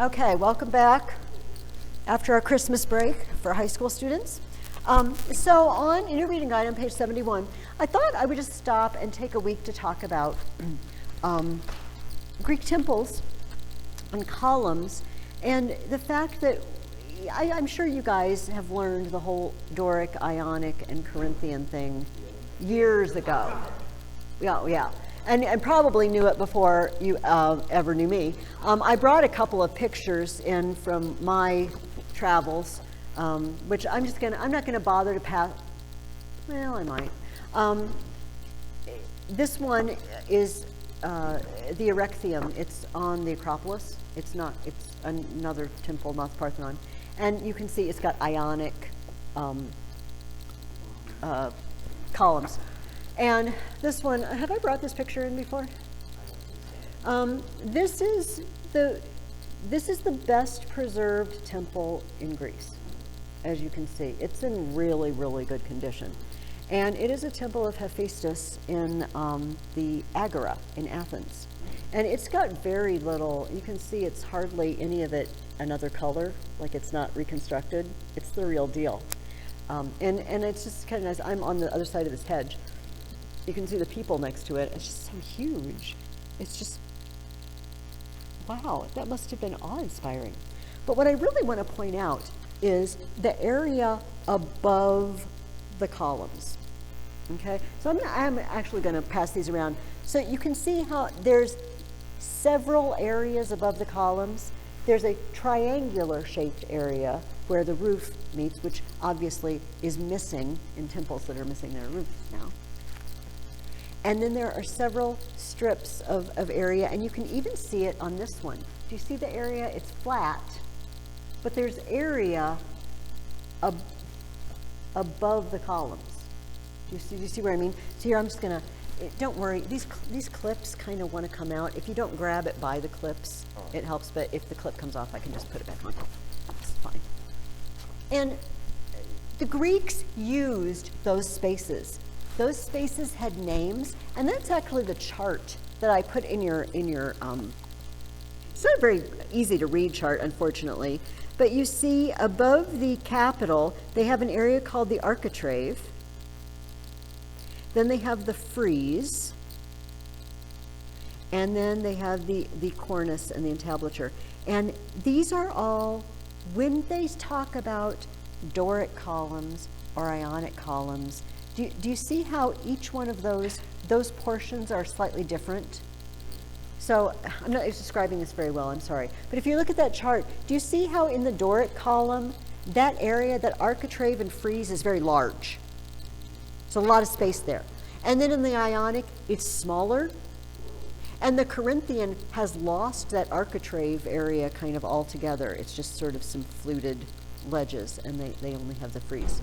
Okay, welcome back after our Christmas break for high school students. So in your reading guide on page 71, I thought I would just stop and take a week to talk about Greek temples and columns, and the fact that I'm sure you guys have learned the whole Doric, Ionic, and Corinthian thing years ago. Yeah. And probably knew it before you ever knew me. I brought a couple of pictures in from my travels, which I'm not gonna bother to pass. Well, I might. This one is the Erechtheum. It's on the Acropolis. It's another temple, not the Parthenon. And you can see it's got Ionic columns. And this one, have I brought this picture in before? This is the best preserved temple in Greece, as you can see. It's in really, really good condition. And it is a temple of Hephaestus in the Agora in Athens. And it's got very little, you can see it's hardly any of it another color, like it's not reconstructed. It's the real deal. And it's just kind of nice. I'm on the other side of this hedge. You can see the people next to it. It's just so huge. It's just, wow, that must have been awe-inspiring. But what I really want to point out is the area above the columns. Okay, so I'm actually going to pass these around. So you can see how there's several areas above the columns. There's a triangular shaped area where the roof meets, which obviously is missing in temples that are missing their roofs now. And then there are several strips of area, and you can even see it on this one. Do you see the area? It's flat, but there's area above the columns. Do you see what I mean? So here I'm just gonna, don't worry, these clips kind of want to come out. If you don't grab it by the clips, it helps, but if the clip comes off, I can just put it back on. It's fine. And the Greeks used those spaces. Those spaces had names, and that's actually the chart that I put in your it's not a very easy to read chart, unfortunately, but you see above the capital, they have an area called the architrave. Then they have the frieze, and then they have the cornice and the entablature. And these are all, when they talk about Doric columns or Ionic columns, do you see how each one of those portions are slightly different? So I'm not describing this very well, I'm sorry. But if you look at that chart, do you see how in the Doric column, that area, that architrave and frieze is very large? So a lot of space there. And then in the Ionic, it's smaller. And the Corinthian has lost that architrave area kind of altogether. It's just sort of some fluted ledges, and they only have the frieze.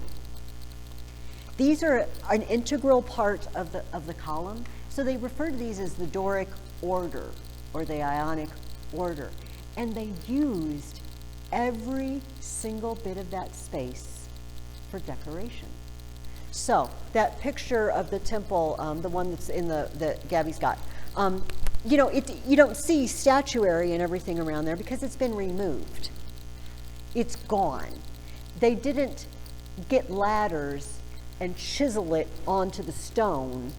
These are an integral part of the column, so they refer to these as the Doric order or the Ionic order. And they used every single bit of that space for decoration. So that picture of the temple, the one that's in that Gabby's got, you don't see statuary and everything around there because it's been removed. It's gone. They didn't get ladders and chisel it onto the stone.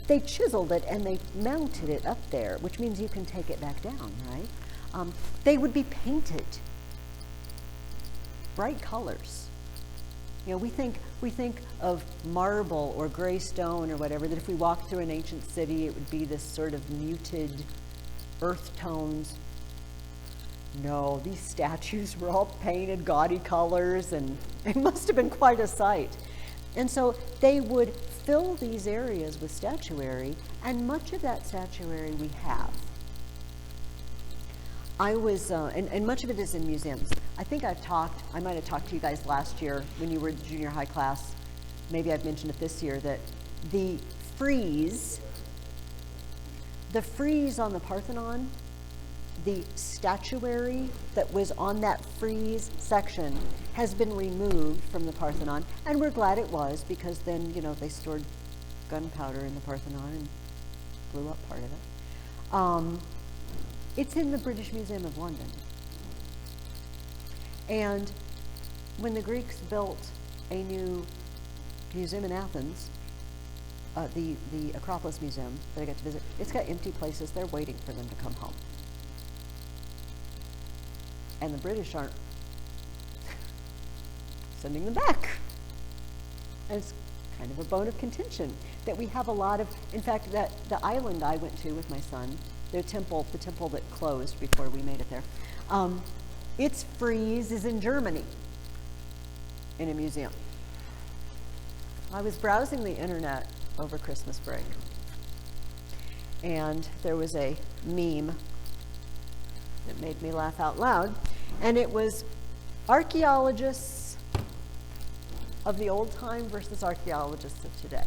They chiseled it and they mounted it up there, which means you can take it back down, right? They would be painted bright colors. You know, we think of marble or gray stone or whatever, that if we walked through an ancient city, it would be this sort of muted earth tones. No, these statues were all painted gaudy colors, and it must have been quite a sight. And so they would fill these areas with statuary, and much of that statuary we have. I was, and much of it is in museums. I think I might have talked to you guys last year when you were in the junior high class. Maybe I've mentioned it this year, that the frieze on the Parthenon, the statuary that was on that frieze section has been removed from the Parthenon, and we're glad it was, because then, they stored gunpowder in the Parthenon and blew up part of it. It's in the British Museum of London. And when the Greeks built a new museum in Athens, the Acropolis Museum that I got to visit, it's got empty places. They're waiting for them to come home. And the British aren't sending them back. And it's kind of a bone of contention that we have a lot of, in fact, that the island I went to with my son, the temple that closed before we made it there, its frieze is in Germany in a museum. I was browsing the internet over Christmas break, and there was a meme that made me laugh out loud, and it was archaeologists of the old time versus archaeologists of today.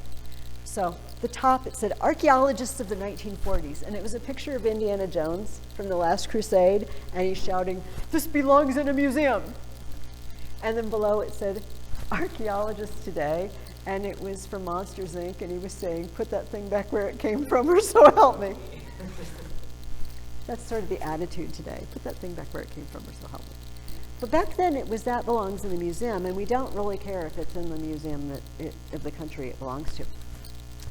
So the top, it said archaeologists of the 1940s, and it was a picture of Indiana Jones from The Last Crusade, and he's shouting, "This belongs in a museum." And then below it said archaeologists today, and it was from Monsters, Inc., and he was saying, "Put that thing back where it came from, or so help me." That's sort of the attitude today. Put that thing back where it came from, or so help me. But back then it was that belongs in the museum, and we don't really care if it's in the museum of the country it belongs to.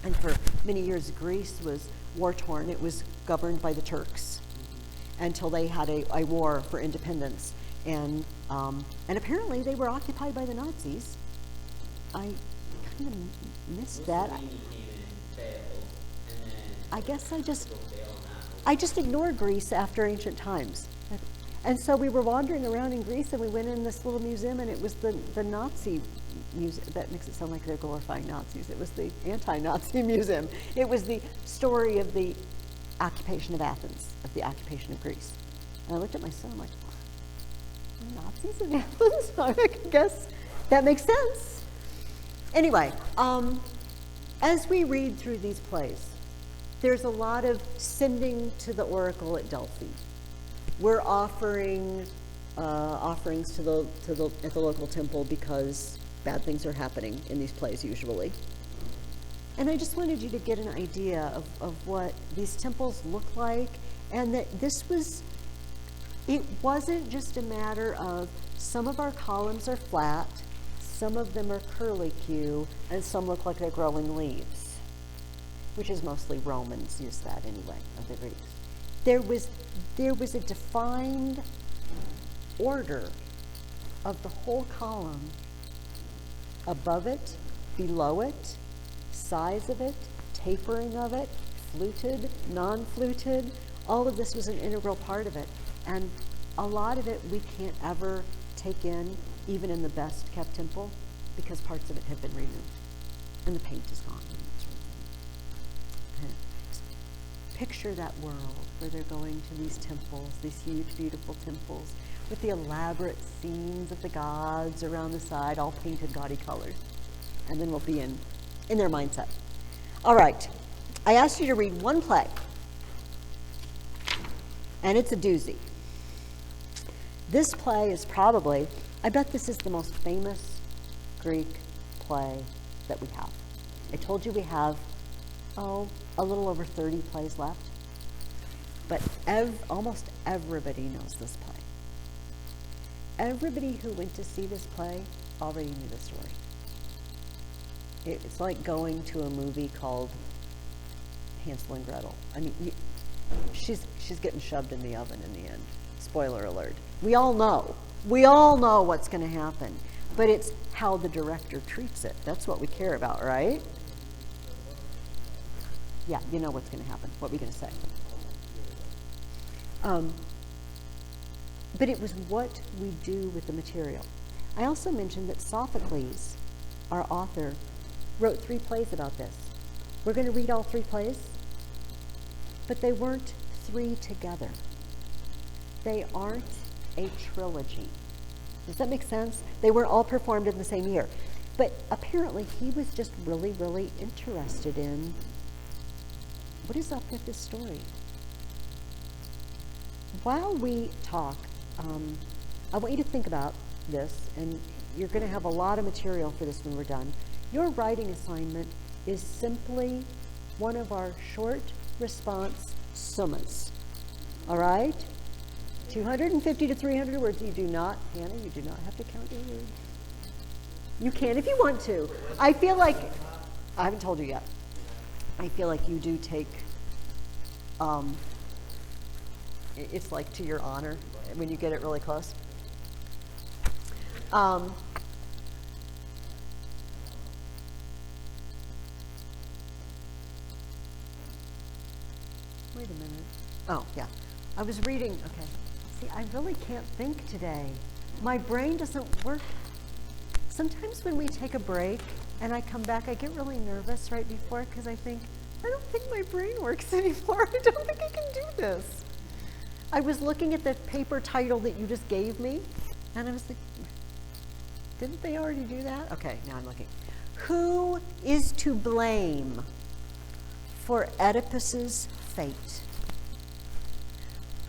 And for many years, Greece was war-torn. It was governed by the Turks until they had a war for independence. And apparently they were occupied by the Nazis. I kind of missed that. I guess I just ignored Greece after ancient times. And so we were wandering around in Greece, and we went in this little museum, and it was the Nazi museum. That makes it sound like they're glorifying Nazis. It was the anti-Nazi museum. It was the story of the occupation of Athens, of the occupation of Greece. And I looked at my son, I'm like, what? Nazis in Athens? I guess that makes sense. Anyway, as we read through these plays, there's a lot of sending to the oracle at Delphi. We're offering offerings at the local temple because bad things are happening in these plays usually. And I just wanted you to get an idea of what these temples look like, and that it wasn't just a matter of some of our columns are flat, some of them are curlicue, and some look like they're growing leaves, which is mostly Romans use that anyway, of the Greeks. There was a defined order of the whole column, above it, below it, size of it, tapering of it, fluted, non-fluted. All of this was an integral part of it. And a lot of it we can't ever take in, even in the best kept temple, because parts of it have been removed. And the paint is gone. And that sort of thing. Picture that world where they're going to these temples, these huge, beautiful temples, with the elaborate scenes of the gods around the side, all painted gaudy colors. And then we'll be in their mindset. All right, I asked you to read one play, and it's a doozy. This play is probably, I bet this is the most famous Greek play that we have. I told you we have, a little over 30 plays left, but almost everybody knows this play. Everybody who went to see this play already knew the story. It's like going to a movie called Hansel and Gretel. I mean, she's getting shoved in the oven in the end. Spoiler alert. We all know what's going to happen, but it's how the director treats it. That's what we care about, right? Yeah, you know what's going to happen. What are we going to say? But it was what we do with the material. I also mentioned that Sophocles, our author, wrote 3 plays about this. We're going to read all 3 plays, but they weren't 3 together. They aren't a trilogy. Does that make sense? They weren't all performed in the same year. But apparently he was just really, really interested in what is up with this story. While we talk, I want you to think about this, and you're going to have a lot of material for this when we're done. Your writing assignment is simply one of our short response summas. All right? 250 to 300 words. You do not, Hannah, you do not have to count your words. You can if you want to. I feel like, I haven't told you yet, I feel like you do take, it's like to your honor when you get it really close. Wait a minute. Oh, yeah. I was reading, okay. See, I really can't think today. My brain doesn't work. Sometimes when we take a break and I come back, I get really nervous right before because I think, I don't think my brain works anymore. I don't think I can do this. I was looking at the paper title that you just gave me, and I was like, didn't they already do that? Okay, now I'm looking. Who is to blame for Oedipus's fate?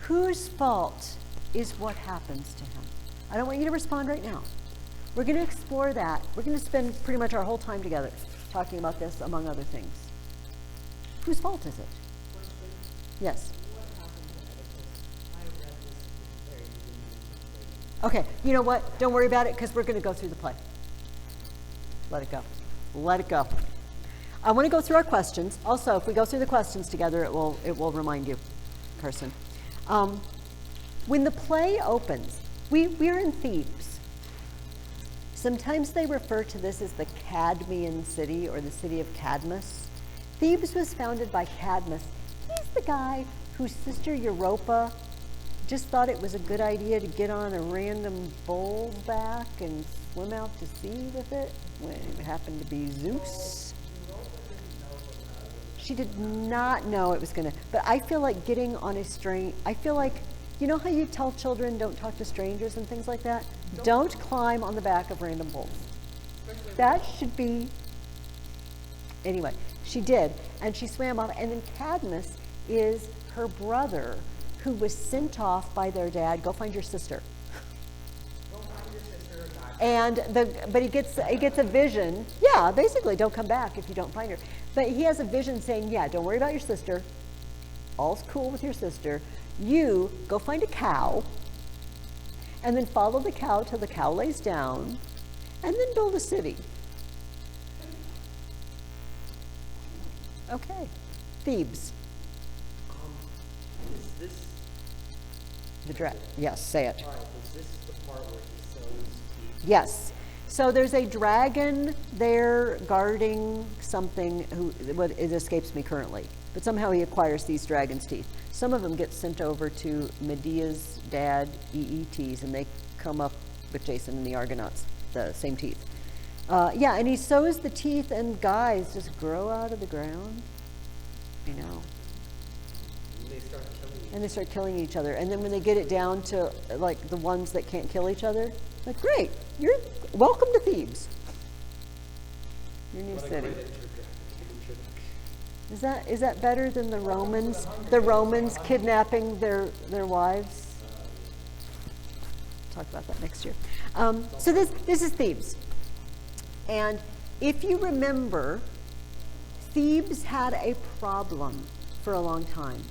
Whose fault is what happens to him? I don't want you to respond right now. We're going to explore that. We're going to spend pretty much our whole time together talking about this, among other things. Whose fault is it? Yes. Okay, you know what? Don't worry about it because we're going to go through the play. Let it go. Let it go. I want to go through our questions. Also, if we go through the questions together, it will remind you, Carson. When the play opens, we're in Thebes. Sometimes they refer to this as the Cadmean city or the city of Cadmus. Thebes was founded by Cadmus. He's the guy whose sister Europa just thought it was a good idea to get on a random bull's back and swim out to sea with it when it happened to be Zeus. She did not know it was going to, but I feel like getting on a string, I feel like, you know how you tell children don't talk to strangers and things like that? Don't climb on the back of random bulls. That should be, anyway, she did, and she swam off, and then Cadmus is her brother who was sent off by their dad, go find your sister. Go find your sister. And but he gets a vision. Yeah, basically, don't come back if you don't find her. But he has a vision saying, yeah, don't worry about your sister. All's cool with your sister. You go find a cow, and then follow the cow till the cow lays down, and then build a city. Okay, Thebes. Is this? Yes, say it. All right. Is this the part where he sows teeth? Yes. So there's a dragon there guarding something it escapes me currently, but somehow he acquires these dragon's teeth. Some of them get sent over to Medea's dad, EETs, and they come up with Jason and the Argonauts, the same teeth. Yeah, and he sows the teeth, and guys just grow out of the ground. I know. And they start killing each other. And then when they get it down to like the ones that can't kill each other, like, great, you're welcome to Thebes. Your new city. Is that better than the Romans? The Romans kidnapping their wives? Talk about that next year. So this is Thebes. And if you remember, Thebes had a problem for a long time.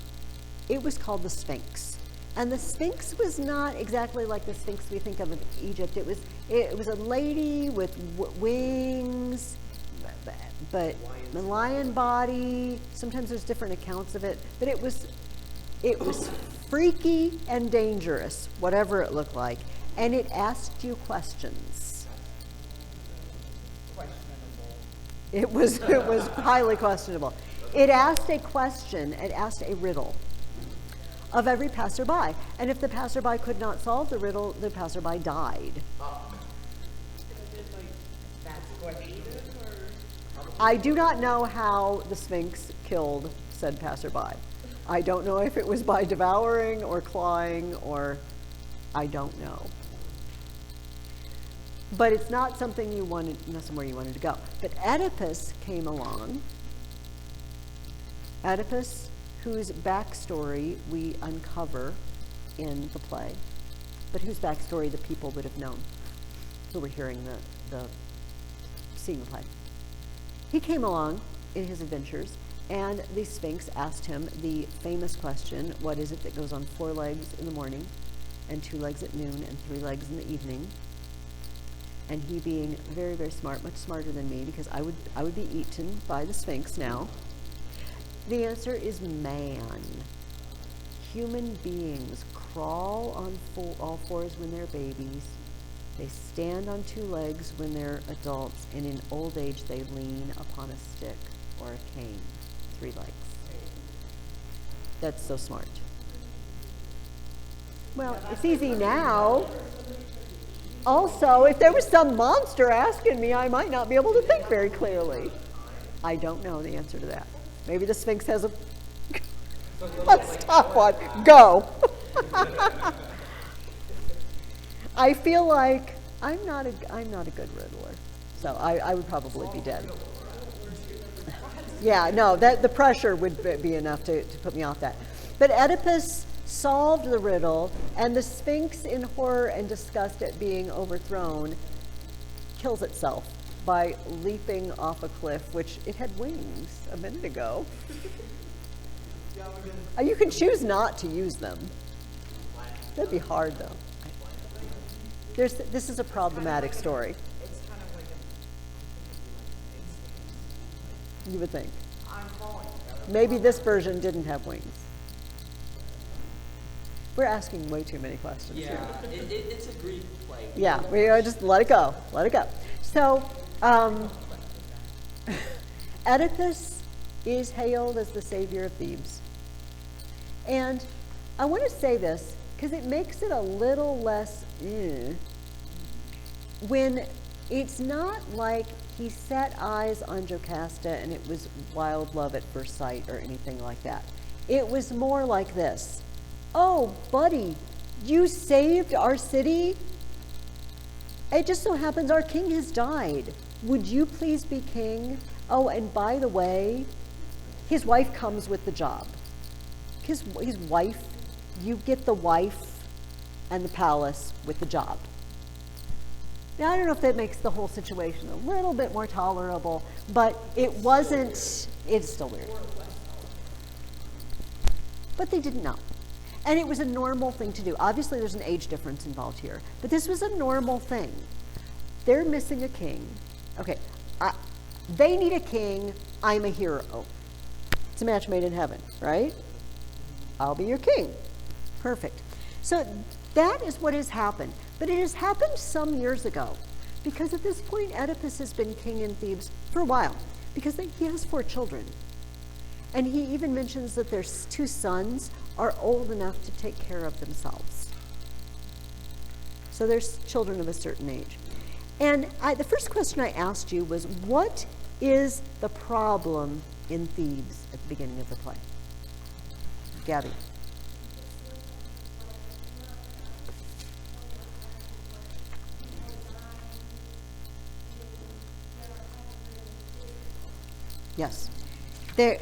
It was called the Sphinx. And the Sphinx was not exactly like the Sphinx we think of Egypt. It was a lady with wings, but a lion body. Sometimes there's different accounts of it. But it was freaky and dangerous, whatever it looked like. And it asked you questions. It was highly questionable. It asked a question, it asked a riddle of every passerby. And if the passerby could not solve the riddle, the passerby died. I do not know how the Sphinx killed said passerby. I don't know if it was by devouring or clawing or I don't know. But it's not something somewhere you wanted to go. But Oedipus came along. Oedipus, whose backstory we uncover in the play, but whose backstory the people would have known who were hearing seeing the play. He came along in his adventures, and the Sphinx asked him the famous question, what is it that goes on 4 legs in the morning and 2 legs at noon, and 3 legs in the evening. And he being very, very smart, much smarter than me, because I would be eaten by the Sphinx now. The answer is man. Human beings crawl on all fours when they're babies. They stand on 2 legs when they're adults, and in old age they lean upon a stick or a cane, 3 legs. That's so smart. Well, it's easy now. Also, if there was some monster asking me, I might not be able to think very clearly. I don't know the answer to that. Maybe the Sphinx has a stopwatch. Go. I feel like I'm not a good riddler, so I would probably be dead. Yeah, no, the pressure would be enough to put me off that. But Oedipus solved the riddle, and the Sphinx, in horror and disgust at being overthrown, kills itself by leaping off a cliff, which it had wings a minute ago. You can choose not to use them. That'd be hard, though. This is a problematic story. It's kind of like You would think. I'm falling. Maybe this version didn't have wings. We're asking way too many questions here. Yeah, it's a Greek play. Yeah, we just let it go. Let it go. So, Oedipus is hailed as the savior of Thebes. And I want to say this because it makes it a little less when it's not like he set eyes on Jocasta and it was wild love at first sight or anything like that. It was more like this. Oh, buddy, you saved our city? It just so happens our king has died. Would you please be king? Oh, and by the way, his wife comes with the job. His wife, you get the wife and the palace with the job. Now, I don't know if that makes the whole situation a little bit more tolerable, but it wasn't, it's still weird. But they didn't know. And it was a normal thing to do. Obviously, there's an age difference involved here, but this was a normal thing. They're missing a king. Okay, they need a king. I'm a hero. It's a match made in heaven, right? I'll be your king. Perfect. So that is what has happened. But it has happened some years ago, because at this point, Oedipus has been king in Thebes for a while, because he has 4 children. And he even mentions that their 2 sons are old enough to take care of themselves. So there's children of a certain age. And the first question I asked you was, what is the problem in Thebes at the beginning of the play? Gabby. Yes. The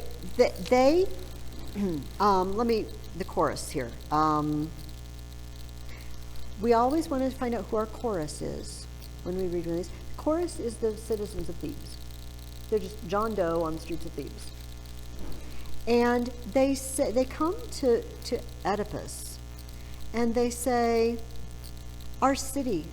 chorus here. We always want to find out who our chorus is when we read one of these. The chorus is the citizens of Thebes. They're just John Doe on the streets of Thebes. And they come to Oedipus, and they say, our city,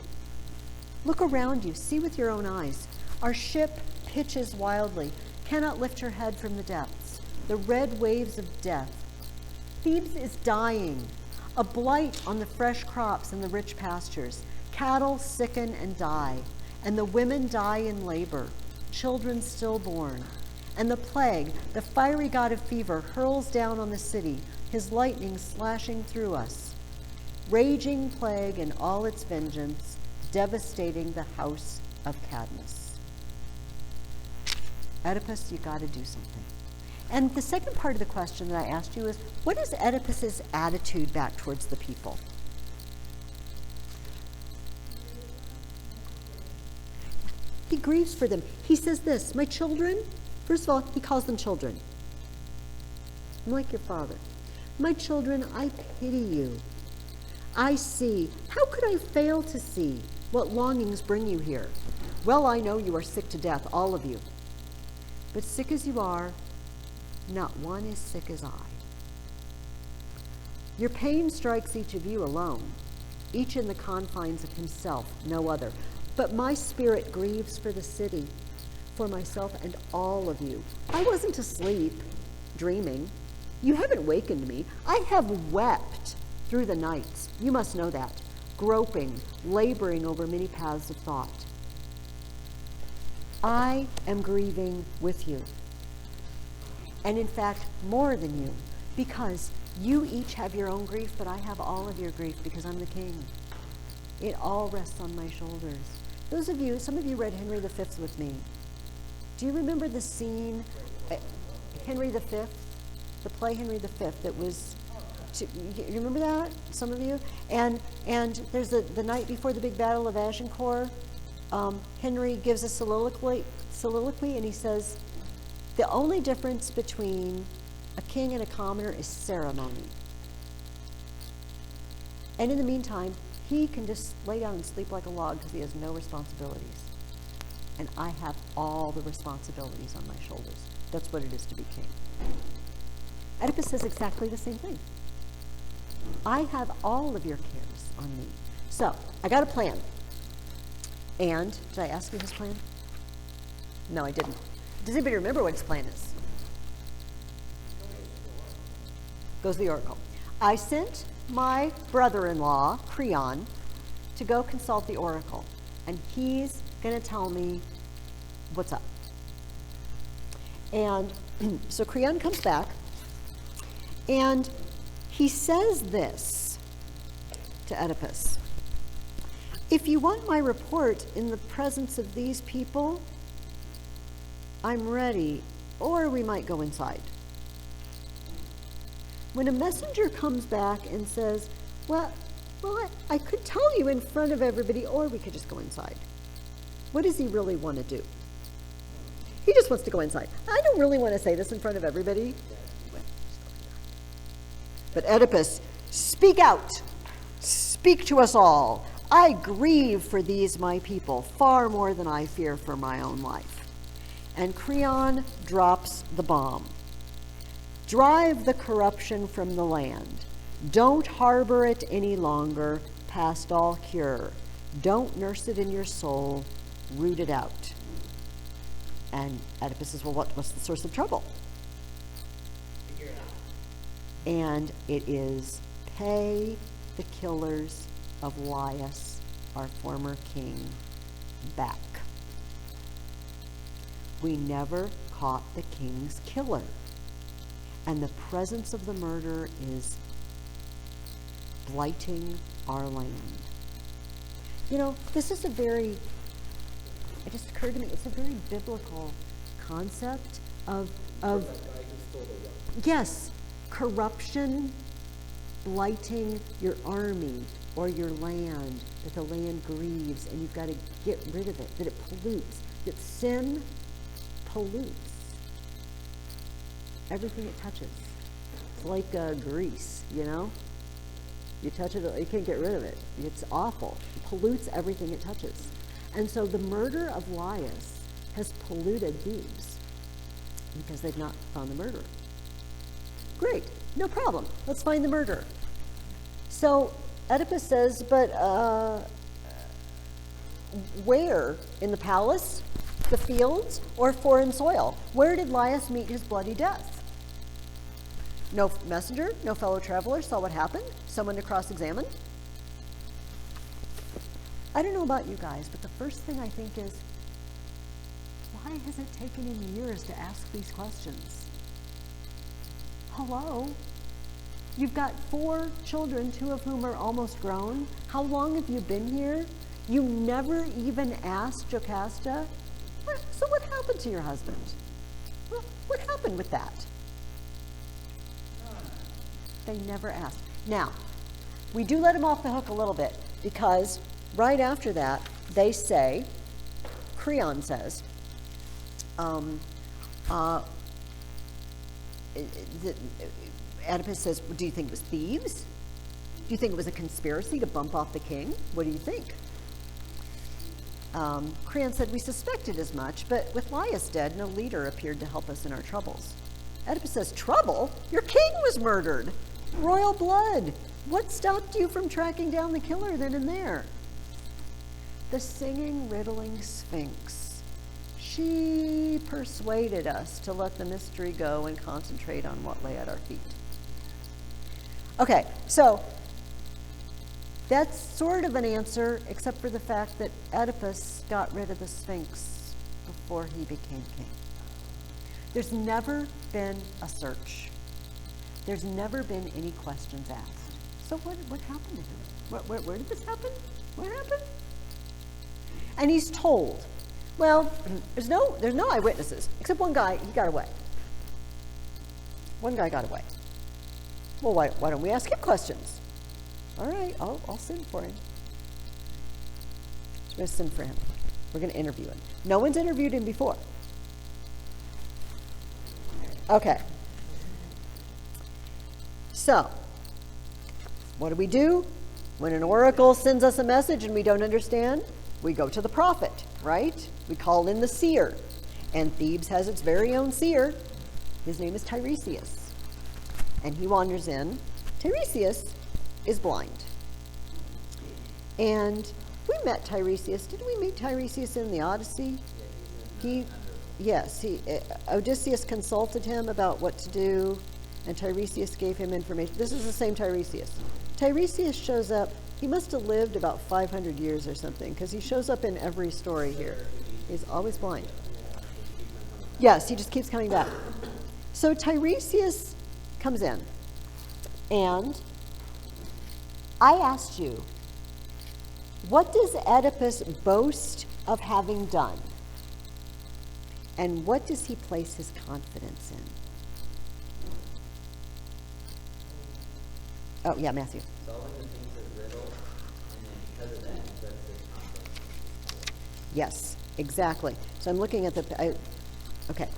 look around you, see with your own eyes. Our ship pitches wildly, cannot lift her head from the depths. The red waves of death. Thebes is dying, a blight on the fresh crops and the rich pastures. Cattle sicken and die, and the women die in labor, children stillborn. And the plague, the fiery god of fever, hurls down on the city, his lightning slashing through us. Raging plague in all its vengeance, devastating the house of Cadmus. Oedipus, you got to do something. And the second part of the question that I asked you is, what is Oedipus's attitude back towards the people? He grieves for them. He says this, my children, first of all, he calls them children. I'm like your father. My children, I pity you. I see. How could I fail to see what longings bring you here? Well, I know you are sick to death, all of you. But sick as you are, not one is sick as I. Your pain strikes each of you alone. each in the confines of himself, no other. But my spirit grieves for the city, for myself and all of you. I wasn't asleep, dreaming. You haven't wakened me. I have wept through the nights. You must know that. Groping, laboring over many paths of thought. I am grieving with you. And in fact, more than you, because you each have your own grief, but I have all of your grief because I'm the king. It all rests on my shoulders. Those of you, some of you read Henry V with me. Do you remember the scene, Henry V, the play Henry V that was, you remember that, some of you? And there's the night before the big battle of Agincourt, Henry gives a soliloquy and he says, the only difference between a king and a commoner is ceremony. And in the meantime, he can just lay down and sleep like a log because he has no responsibilities. And I have all the responsibilities on my shoulders. That's what it is to be king. Oedipus says exactly the same thing. I have all of your cares on me. So, I got a plan. And, did I ask you his plan? No, I didn't. Does anybody remember what his plan is? Goes to the oracle. I sent my brother-in-law, Creon, to go consult the oracle. And he's going to tell me what's up. And so Creon comes back, and he says this to Oedipus. If you want my report in the presence of these people, I'm ready, or we might go inside. When a messenger comes back and says, well, I could tell you in front of everybody, or we could just go inside. What does he really want to do? He just wants to go inside. I don't really want to say this in front of everybody. But Oedipus, speak out. Speak to us all. I grieve for these my people far more than I fear for my own life. And Creon drops the bomb. Drive the corruption from the land. Don't harbor it any longer, past all cure. Don't nurse it in your soul, root it out. And Oedipus says, well, what's the source of trouble? Figure it out. And it is pay the killers of Laius, our former king, back. We never caught the king's killer. And the presence of the murder is blighting our land. You know, this is it just occurred to me, it's a very biblical concept of yes, corruption blighting your army or your land, that the land grieves and you've got to get rid of it, that it pollutes, that sin pollutes everything it touches. It's like grease, you know? You touch it, you can't get rid of it. It's awful. It pollutes everything it touches. And so the murder of Laius has polluted Thebes because they've not found the murderer. Great, no problem. Let's find the murderer. So Oedipus says, but where? In the palace, the fields, or foreign soil? Where did Laius meet his bloody death? No messenger, no fellow traveler saw what happened? Someone to cross-examine? I don't know about you guys, but the first thing I think is, why has it taken him years to ask these questions? Hello? You've got 4 children, 2 of whom are almost grown. How long have you been here? You never even asked Jocasta, so what happened to your husband? Well, what happened with that? They never asked. Now, we do let him off the hook a little bit, because right after that, they say, Creon says, Oedipus says, do you think it was thieves? Do you think it was a conspiracy to bump off the king? What do you think? Creon said, we suspected as much, but with Laius dead, no leader appeared to help us in our troubles. Oedipus says, trouble? Your king was murdered. Royal blood. What stopped you from tracking down the killer then and there? The singing, riddling Sphinx. She persuaded us to let the mystery go and concentrate on what lay at our feet. Okay, so that's sort of an answer, except for the fact that Oedipus got rid of the Sphinx before he became king. There's never been a search. There's never been any questions asked. So what happened to him? Where did this happen? What happened? And he's told. Well, there's no eyewitnesses, except one guy. He got away. One guy got away. Well, why don't we ask him questions? All right, I'll send for him. So we're going to send for him. We're going to interview him. No one's interviewed him before. Okay. So, what do? When an oracle sends us a message and we don't understand, we go to the prophet, right? We call in the seer. And Thebes has its very own seer. His name is Tiresias. And he wanders in. Tiresias is blind. And we met Tiresias. Didn't we meet Tiresias in the Odyssey? Odysseus consulted him about what to do, and Tiresias gave him information. This is the same Tiresias. Tiresias shows up. He must have lived about 500 years or something, because he shows up in every story here. He's always blind. Yes, he just keeps coming back. So Tiresias comes in, and I asked you, what does Oedipus boast of having done? And what does he place his confidence in? Oh, yeah, Matthew. Solving the things that riddle, and then because of that, he puts his confidence. Yes, exactly. So I'm looking at okay.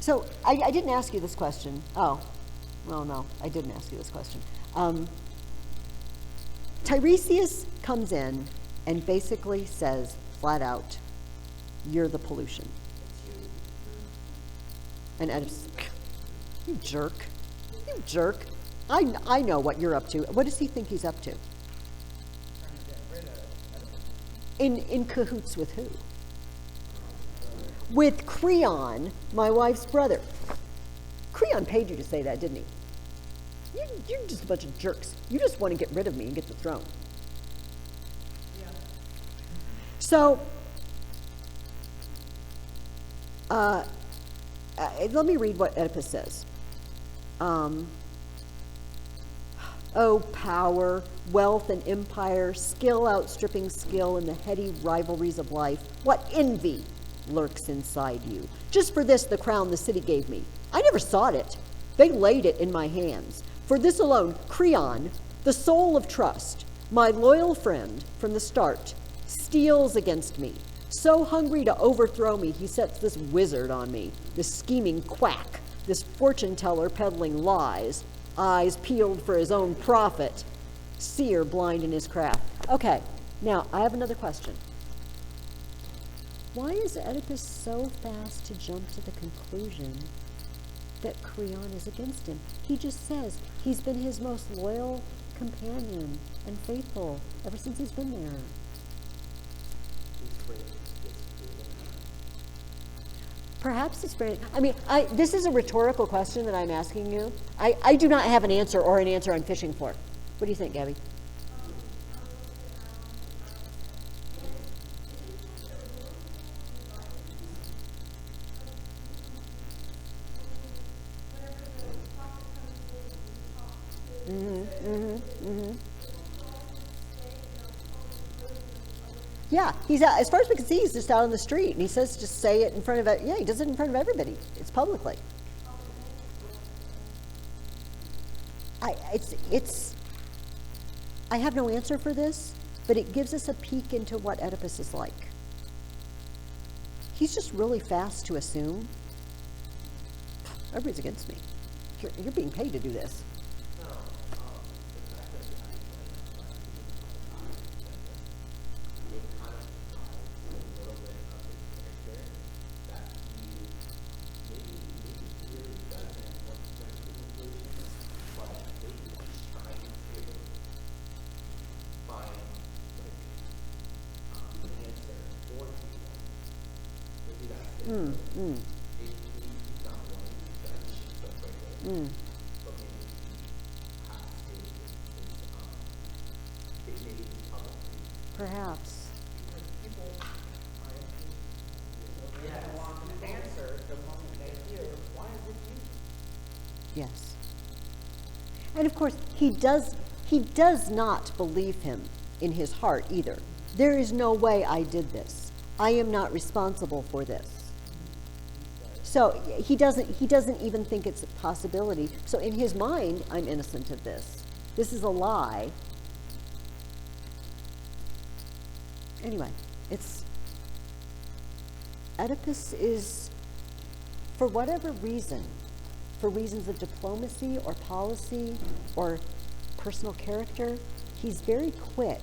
So I didn't ask you this question. Oh, well, no, I didn't ask you this question. Tiresias comes in and basically says, flat out, you're the pollution. And Oedipus, you jerk. You jerk. I know what you're up to. What does he think he's up to? In cahoots with who? With Creon, my wife's brother. Creon paid you to say that, didn't he? You're just a bunch of jerks. You just want to get rid of me and get the throne. Yeah. So, let me read what Oedipus says. Oh, power, wealth, and empire, skill outstripping skill in the heady rivalries of life. What envy lurks inside you. Just for this, the crown the city gave me. I never sought it. They laid it in my hands. For this alone, Creon, the soul of trust, my loyal friend from the start, steals against me. So hungry to overthrow me, he sets this wizard on me, this scheming quack, this fortune teller peddling lies, eyes peeled for his own profit, seer blind in his craft. Okay, now I have another question. Why is Oedipus so fast to jump to the conclusion that Creon is against him? He just says he's been his most loyal companion and faithful ever since he's been there. Perhaps it's very, this is a rhetorical question that I'm asking you. I do not have an answer or an answer I'm fishing for. What do you think, Gabby? Yeah, he's out, as far as we can see, he's just out on the street, and he says just say it in front of, he does it in front of everybody. It's publicly. I have no answer for this, but it gives us a peek into what Oedipus is like. He's just really fast to assume, everybody's against me. You're being paid to do this. Mm, mm, He's not one to judge stuff like that. mm. But maybe he has to maybe his policy. Perhaps. Because people are actually, they Yes. want an answer the moment they hear, why is it you? Yes. And of course, he does not believe him in his heart either. There is no way I did this. I am not responsible for this. So he doesn't even think it's a possibility. So in his mind, I'm innocent of this. This is a lie. Anyway, Oedipus is, for whatever reason, for reasons of diplomacy or policy or personal character, he's very quick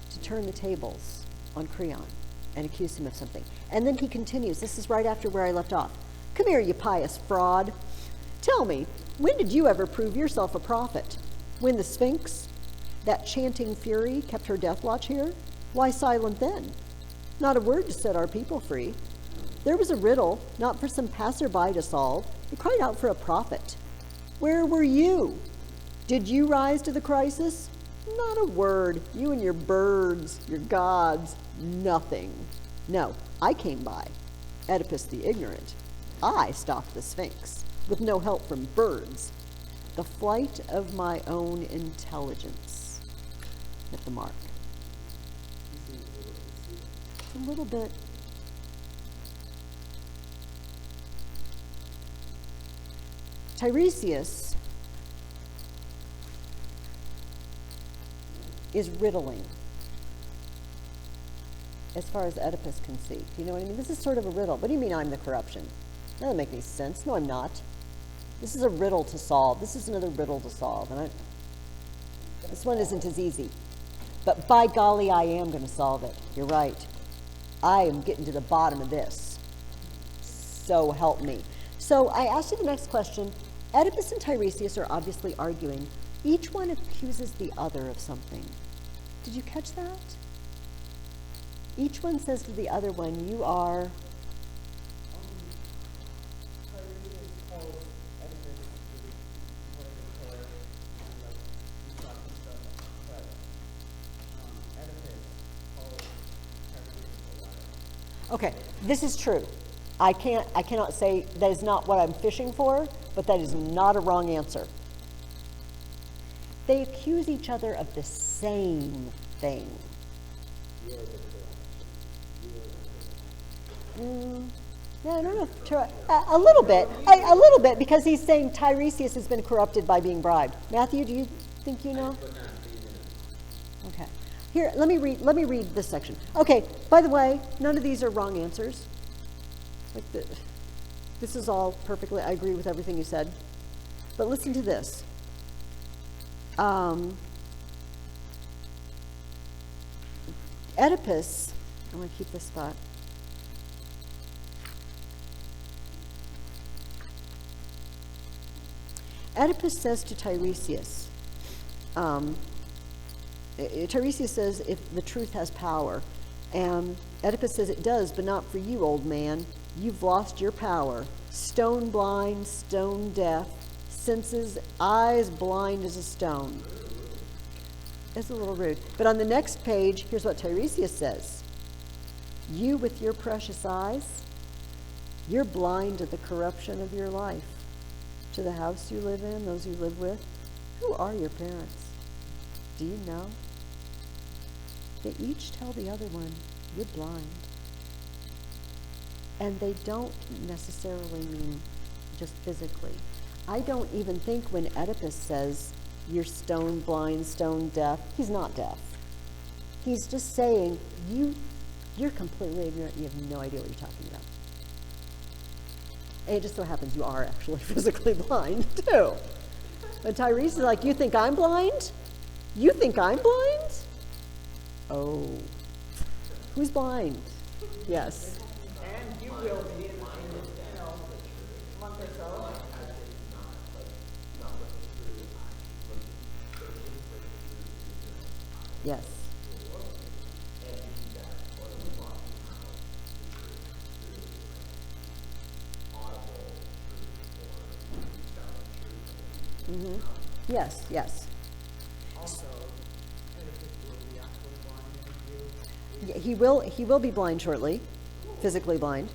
to turn the tables on Creon and accuse him of something. And then he continues. This is right after where I left off. Come here, you pious fraud. Tell me, when did you ever prove yourself a prophet? When the Sphinx, that chanting fury, kept her death watch here? Why silent then? Not a word to set our people free. There was a riddle, not for some passerby to solve. It cried out for a prophet. Where were you? Did you rise to the crisis? Not a word. You and your birds, your gods, nothing. No, I came by. Oedipus the ignorant. I stopped the Sphinx, with no help from birds. The flight of my own intelligence. Hit the mark. A little bit. Tiresias is riddling as far as Oedipus can see. Do you know what I mean? This is sort of a riddle. What do you mean I'm the corruption? That doesn't make any sense. No, I'm not. This is a riddle to solve. This is another riddle to solve. And this one isn't as easy. But by golly, I am going to solve it. You're right. I am getting to the bottom of this. So help me. So I asked you the next question. Oedipus and Tiresias are obviously arguing. Each one accuses the other of something. Did you catch that? Each one says to the other one, you are... Okay, this is true. I cannot say that is not what I'm fishing for, but that is not a wrong answer. They accuse each other of the same thing. Yeah, I don't know. A little bit. A little bit, because he's saying Tiresias has been corrupted by being bribed. Matthew, do you think you know? Okay. Here, let me read this section. Okay, by the way, none of these are wrong answers. This is all perfectly, I agree with everything you said. But listen to this. Oedipus, I'm going to keep this spot. Oedipus says to Tiresias, Tiresias says, if the truth has power. And Oedipus says, it does, but not for you, old man. You've lost your power. Stone blind, stone deaf, senses, eyes blind as a stone. It's a little rude. But on the next page, here's what Tiresias says. You with your precious eyes, you're blind to the corruption of your life, to the house you live in, those you live with. Who are your parents? Do you know? They each tell the other one, you're blind. And they don't necessarily mean just physically. I don't even think when Oedipus says, you're stone blind, stone deaf, he's not deaf. He's just saying, you're completely ignorant, you have no idea what you're talking about. And it just so happens you are actually physically blind, too. But Tiresias is like, you think I'm blind? You think I'm blind? Oh. Who's blind? Yes. And you will be in a month or so. Yes. Yes, yes. Also, Oedipus will be actually blind in view. He will be blind shortly, physically blind.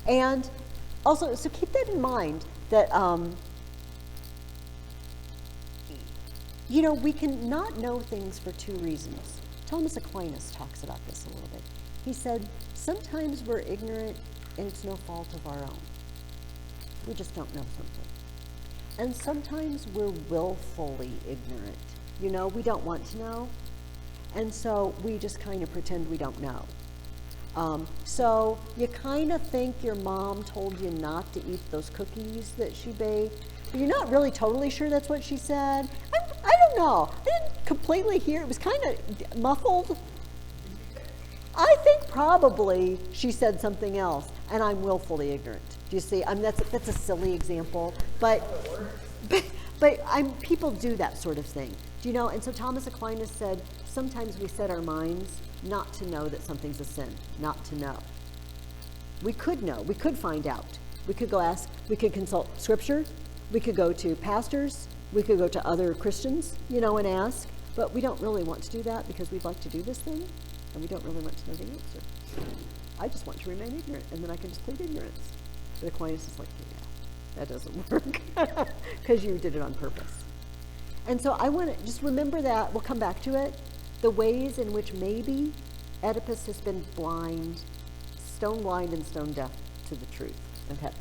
And also, so keep that in mind that, we can not know things for two reasons. Thomas Aquinas talks about this a little bit. He said, sometimes we're ignorant and it's no fault of our own. We just don't know something. And sometimes we're willfully ignorant. We don't want to know. And so we just kind of pretend we don't know. So you kind of think your mom told you not to eat those cookies that she baked, but you're not really totally sure that's what she said. I don't know. I didn't completely hear. It was kind of muffled. I think probably she said something else, and I'm willfully ignorant. Do you see? I mean, that's a silly example, but people do that sort of thing. And so Thomas Aquinas said, sometimes we set our minds not to know that something's a sin, not to know. We could know, we could find out. We could go ask, we could consult scripture, we could go to pastors, we could go to other Christians, and ask, but we don't really want to do that because we'd like to do this thing, and we don't really want to know the answer. I just want to remain ignorant, and then I can just plead ignorance. But Aquinas is like, yeah, that doesn't work, because you did it on purpose. And so I want to just remember that, we'll come back to it, the ways in which maybe Oedipus has been blind, stone blind and stone deaf to the truth. Okay.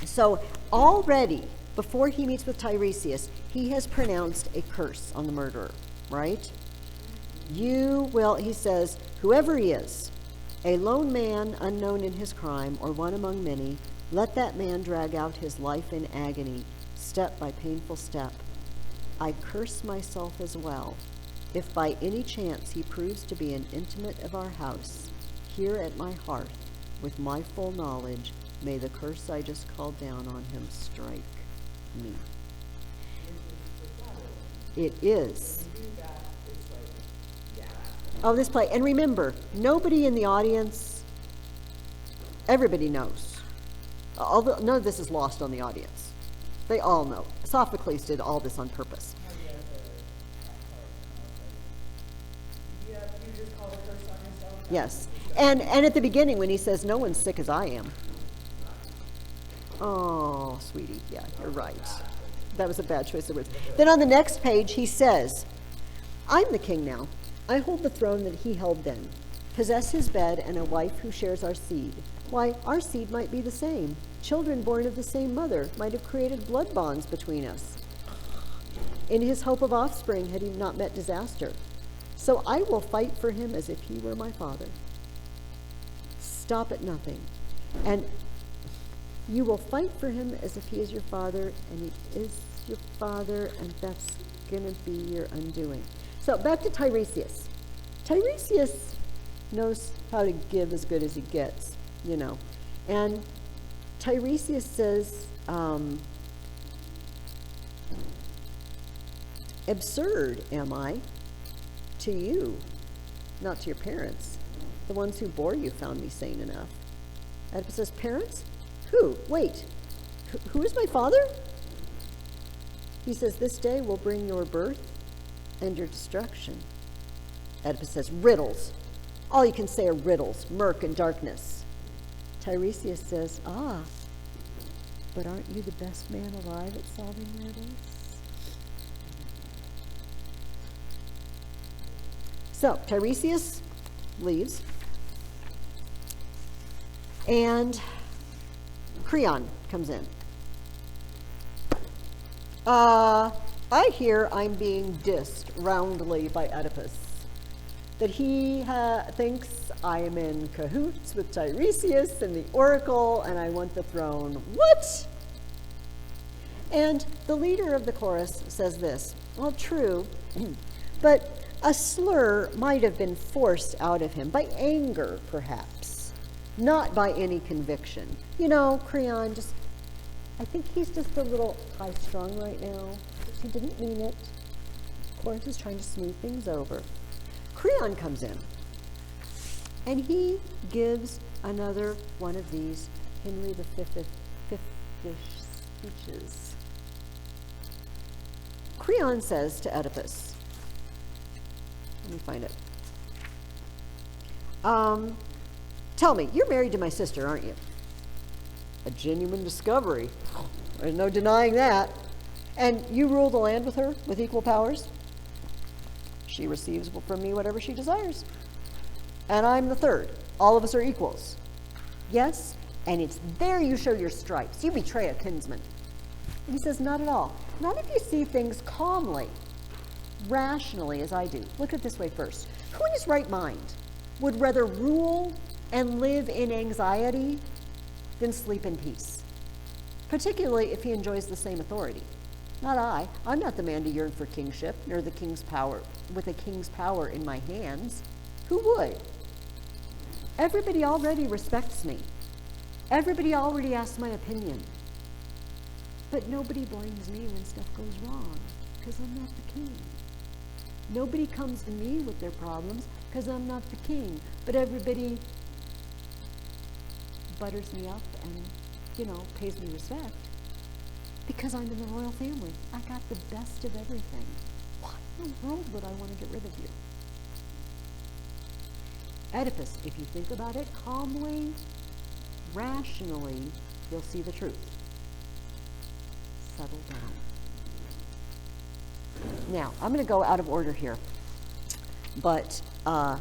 So already, before he meets with Tiresias, he has pronounced a curse on the murderer, right? He says, whoever he is, a lone man unknown in his crime, or one among many, let that man drag out his life in agony, step by painful step. I curse myself as well. If by any chance he proves to be an intimate of our house, here at my hearth, with my full knowledge, may the curse I just called down on him strike me. It is. Oh, this play. And remember, nobody in the audience, everybody knows. Although none of this is lost on the audience. They all know. Sophocles did all this on purpose. Yes. And at the beginning when he says, no one's sick as I am. Oh, sweetie, yeah, you're right. That was a bad choice of words. Then on the next page he says, I'm the king now. I hold the throne that he held then, possess his bed and a wife who shares our seed. Why, our seed might be the same. Children born of the same mother might have created blood bonds between us. In his hope of offspring had he not met disaster. So I will fight for him as if he were my father. Stop at nothing. And you will fight for him as if he is your father, and he is your father, and that's going to be your undoing. So back to Tiresias. Tiresias knows how to give as good as he gets, And Tiresias says, absurd am I to you, not to your parents. The ones who bore you found me sane enough. Oedipus says, parents? Who? Wait, who is my father? He says, this day will bring your birth and your destruction. Oedipus says, riddles. All you can say are riddles, murk and darkness. Tiresias says, but aren't you the best man alive at solving riddles? So Tiresias leaves, and Creon comes in. I hear I'm being dissed roundly by Oedipus, that he thinks I am in cahoots with Tiresias and the oracle, and I want the throne. What? And the leader of the chorus says this, well, true, but a slur might have been forced out of him by anger, perhaps, not by any conviction. Creon I think he's just a little high-strung right now. He didn't mean it. Corinth is trying to smooth things over. Creon comes in, and he gives another one of these Henry V-ish speeches. Creon says to Oedipus, let me find it. Tell me, you're married to my sister, aren't you? A genuine discovery. There's no denying that. And you rule the land with her with equal powers? She receives from me whatever she desires. And I'm the third. All of us are equals. Yes, and it's there you show your stripes. You betray a kinsman. And he says, not at all. Not if you see things calmly, rationally, as I do. Look at it this way first. Who in his right mind would rather rule and live in anxiety than sleep in peace? Particularly if he enjoys the same authority. Not I. I'm not the man to yearn for kingship, nor the king's power, with a king's power in my hands. Who would? Everybody already respects me. Everybody already asks my opinion. But nobody blames me when stuff goes wrong, because I'm not the king. Nobody comes to me with their problems, because I'm not the king. But everybody butters me up and, pays me respect, because I'm in the royal family. I got the best of everything. Why in the world would I want to get rid of you? Oedipus, if you think about it calmly, rationally, you'll see the truth. Settle down. Now, I'm going to go out of order here, but I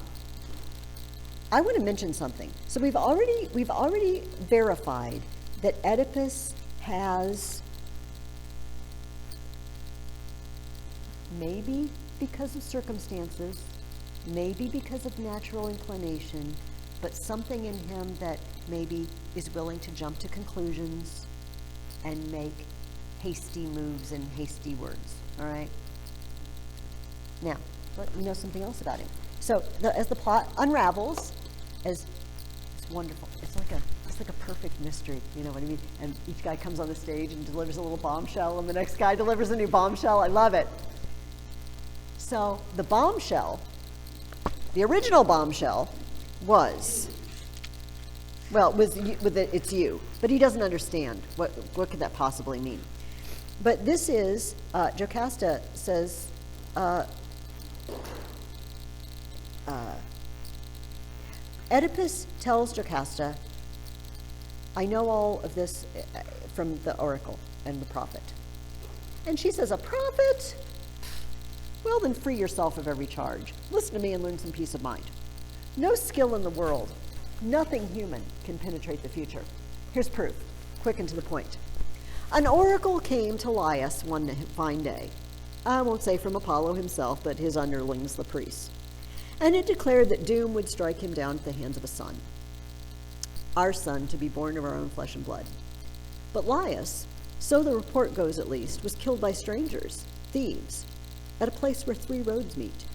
want to mention something. So we've already verified that Oedipus has, maybe because of circumstances, maybe because of natural inclination, but something in him that maybe is willing to jump to conclusions and make hasty moves and hasty words, all right? Now, let me know something else about him. So as the plot unravels, it's wonderful. It's like a perfect mystery, you know what I mean? And each guy comes on the stage and delivers a little bombshell, and the next guy delivers a new bombshell. I love it. So the bombshell, the original bombshell, it's you, but he doesn't understand what could that possibly mean. But this is Jocasta says. Oedipus tells Jocasta, I know all of this from the oracle and the prophet. And she says, a prophet? Well, then free yourself of every charge. Listen to me and learn some peace of mind. No skill in the world, nothing human can penetrate the future. Here's proof, quick and to the point. An oracle came to Laius one fine day. I won't say from Apollo himself, but his underlings, the priests. And it declared that doom would strike him down at the hands of a son. Our son, to be born of our own flesh and blood. But Laius, so the report goes at least, was killed by strangers, thieves, at a place where 3 roads meet.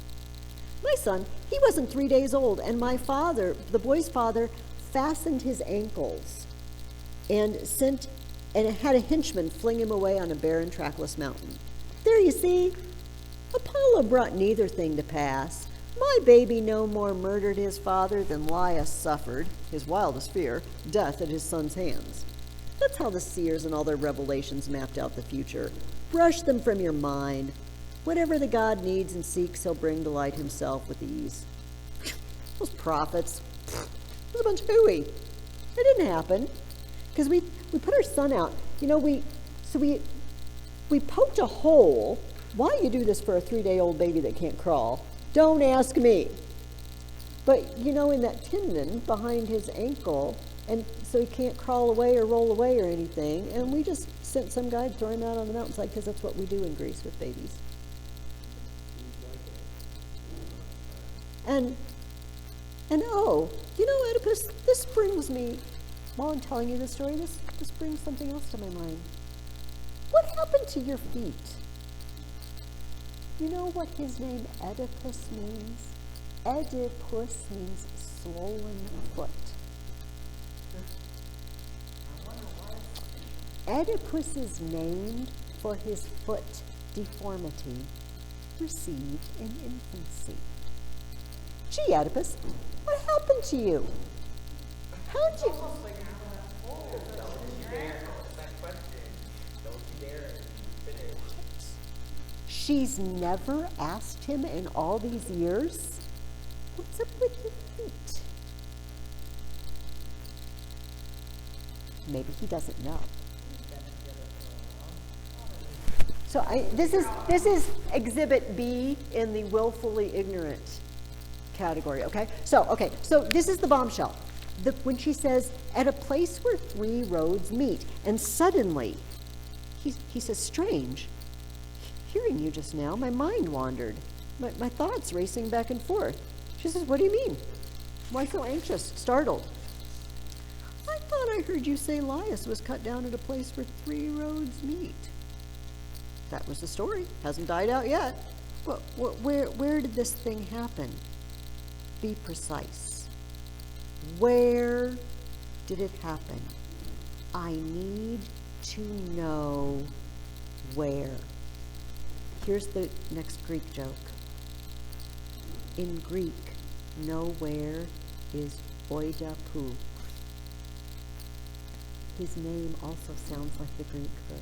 My son, he wasn't 3 days old, and my father, the boy's father, fastened his ankles and had a henchman fling him away on a barren, trackless mountain. There you see, Apollo brought neither thing to pass. My baby no more murdered his father than Laius suffered, his wildest fear, death at his son's hands. That's how the seers and all their revelations mapped out the future. Brush them from your mind. Whatever the god needs and seeks, he'll bring to light himself with ease. Those prophets, it was a bunch of hooey. It didn't happen. Because we put our son out. We poked a hole. Why you do this for a 3-day-old baby that can't crawl? Don't ask me. But, in that tendon behind his ankle, and so he can't crawl away or roll away or anything, and we just sent some guy to throw him out on the mountainside because that's what we do in Greece with babies. And Oedipus, this brings me, while I'm telling you this story, this brings something else to my mind. What happened to your feet? You know what his name Oedipus means? Oedipus means swollen foot. Oedipus is named for his foot deformity received in infancy. Gee, Oedipus, what happened to you? How'd you... She's never asked him in all these years, what's up with your feet? Maybe he doesn't know. So this is exhibit B in the willfully ignorant category, okay? So this is the bombshell. When she says, at a place where 3 roads meet, and suddenly, he says, strange, hearing you just now, my mind wandered, my thoughts racing back and forth. She says, what do you mean? Why so anxious, startled? I thought I heard you say Laius was cut down at a place where 3 roads meet. That was the story. Hasn't died out yet. But where did this thing happen? Be precise. Where did it happen? I need to know where. Here's the next Greek joke. In Greek, nowhere is Oedipus. His name also sounds like the Greek for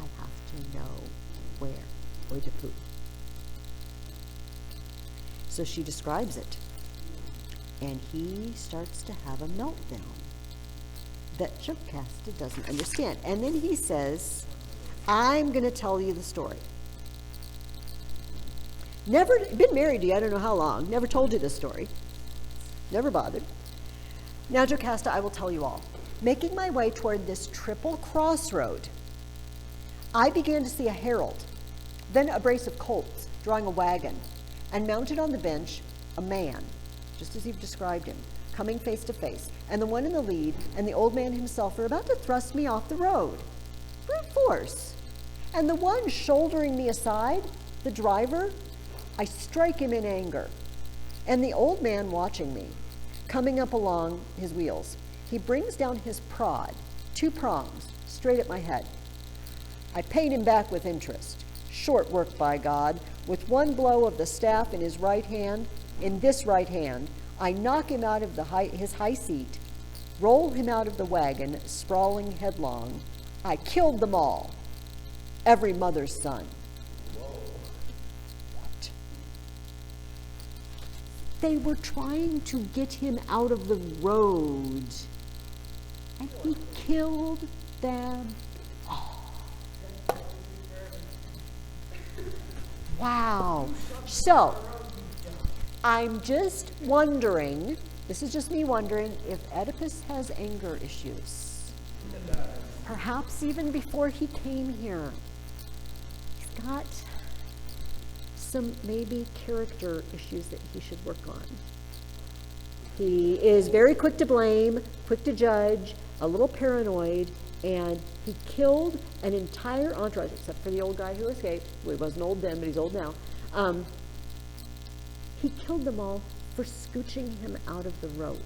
I have to know where. Oedipus. So she describes it. And he starts to have a meltdown that Jocasta doesn't understand. And then he says, I'm going to tell you the story. Never been married to you, I don't know how long. Never told you this story. Never bothered. Now, Jocasta, I will tell you all. Making my way toward this triple crossroad, I began to see a herald, then a brace of colts drawing a wagon, and mounted on the bench, a man, just as you've described him, coming face to face, and the one in the lead and the old man himself are about to thrust me off the road. Brute force. And the one shouldering me aside, the driver, I strike him in anger. And the old man watching me, coming up along his wheels, he brings down his prod, 2 prongs, straight at my head. I paid him back with interest. Short work, by God. With one blow of the staff in his right hand, in this right hand, I knock him out of his high seat, roll him out of the wagon, sprawling headlong. I killed them all. Every mother's son. What? They were trying to get him out of the road, and he killed them all. Wow. So, I'm just wondering, this is just me wondering, if Oedipus has anger issues. Perhaps even before he came here. He's got some maybe character issues that he should work on. He is very quick to blame, quick to judge, a little paranoid, and he killed an entire entourage, except for the old guy who escaped. Well, he wasn't old then, but he's old now. He killed them all for scooching him out of the road.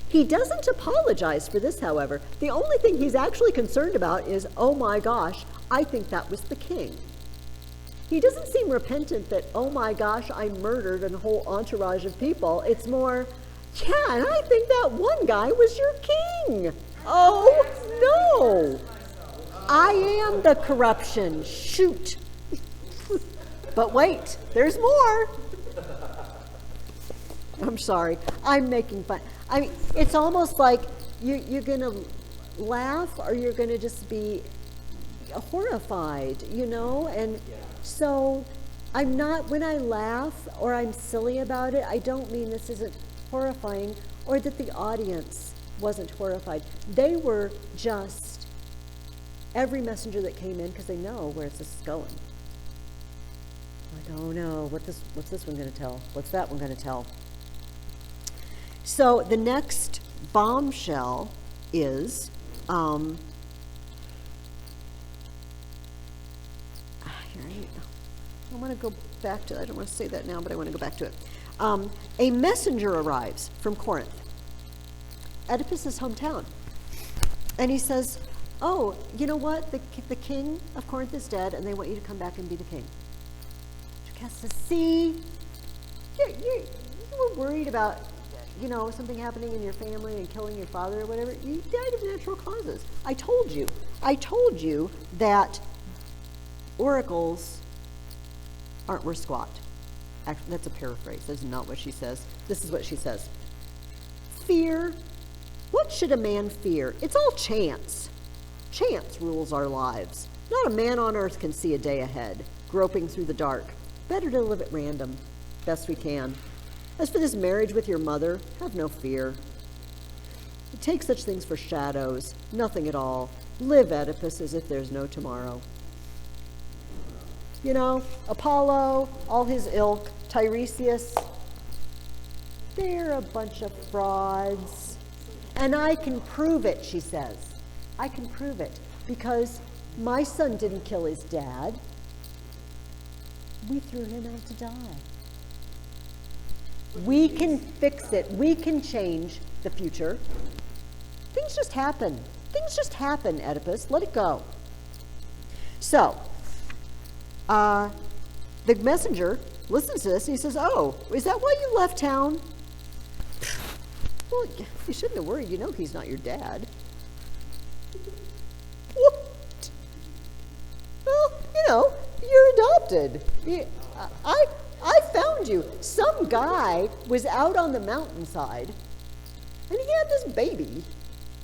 He doesn't apologize for this, however. The only thing he's actually concerned about is, oh my gosh, I think that was the king. He doesn't seem repentant that, oh my gosh, I murdered a whole entourage of people. It's more, yeah, and I think that one guy was your king. Oh, no. I am the corruption. Shoot. But wait, there's more. I'm sorry. I'm making fun. I mean, it's almost like you're going to laugh or you're going to just be horrified, you know? And so I'm not, when I laugh or I'm silly about it, I don't mean this isn't horrifying or that the audience wasn't horrified. They were just, every messenger that came in, because they know where this is going. Like, oh no, what's this one going to tell? What's that one going to tell? So the next bombshell is, I want to go back to, I don't want to say that now, but I want to go back to it. A messenger arrives from Corinth, Oedipus' hometown, and he says, oh, you know what, the king of Corinth is dead, and they want you to come back and be the king. Jocasta says, see, you were worried about, something happening in your family and killing your father or whatever, you died of natural causes. I told you that oracles aren't worth squat. Actually, that's a paraphrase. That's not what she says. This is what she says. Fear. What should a man fear? It's all chance. Chance rules our lives. Not a man on earth can see a day ahead, groping through the dark. Better to live at random, best we can. As for this marriage with your mother, have no fear. Take such things for shadows, nothing at all. Live, Oedipus, as if there's no tomorrow. Apollo, all his ilk, Tiresias, they're a bunch of frauds. And I can prove it, she says. I can prove it because my son didn't kill his dad. We threw him out to die. We can fix it. We can change the future. Things just happen. Things just happen, Oedipus. Let it go. So, the messenger listens to this and he says, "Oh, is that why you left town?" Well, you shouldn't have worried. He's not your dad. What? Well, you're adopted. I found you. Some guy was out on the mountainside, and he had this baby,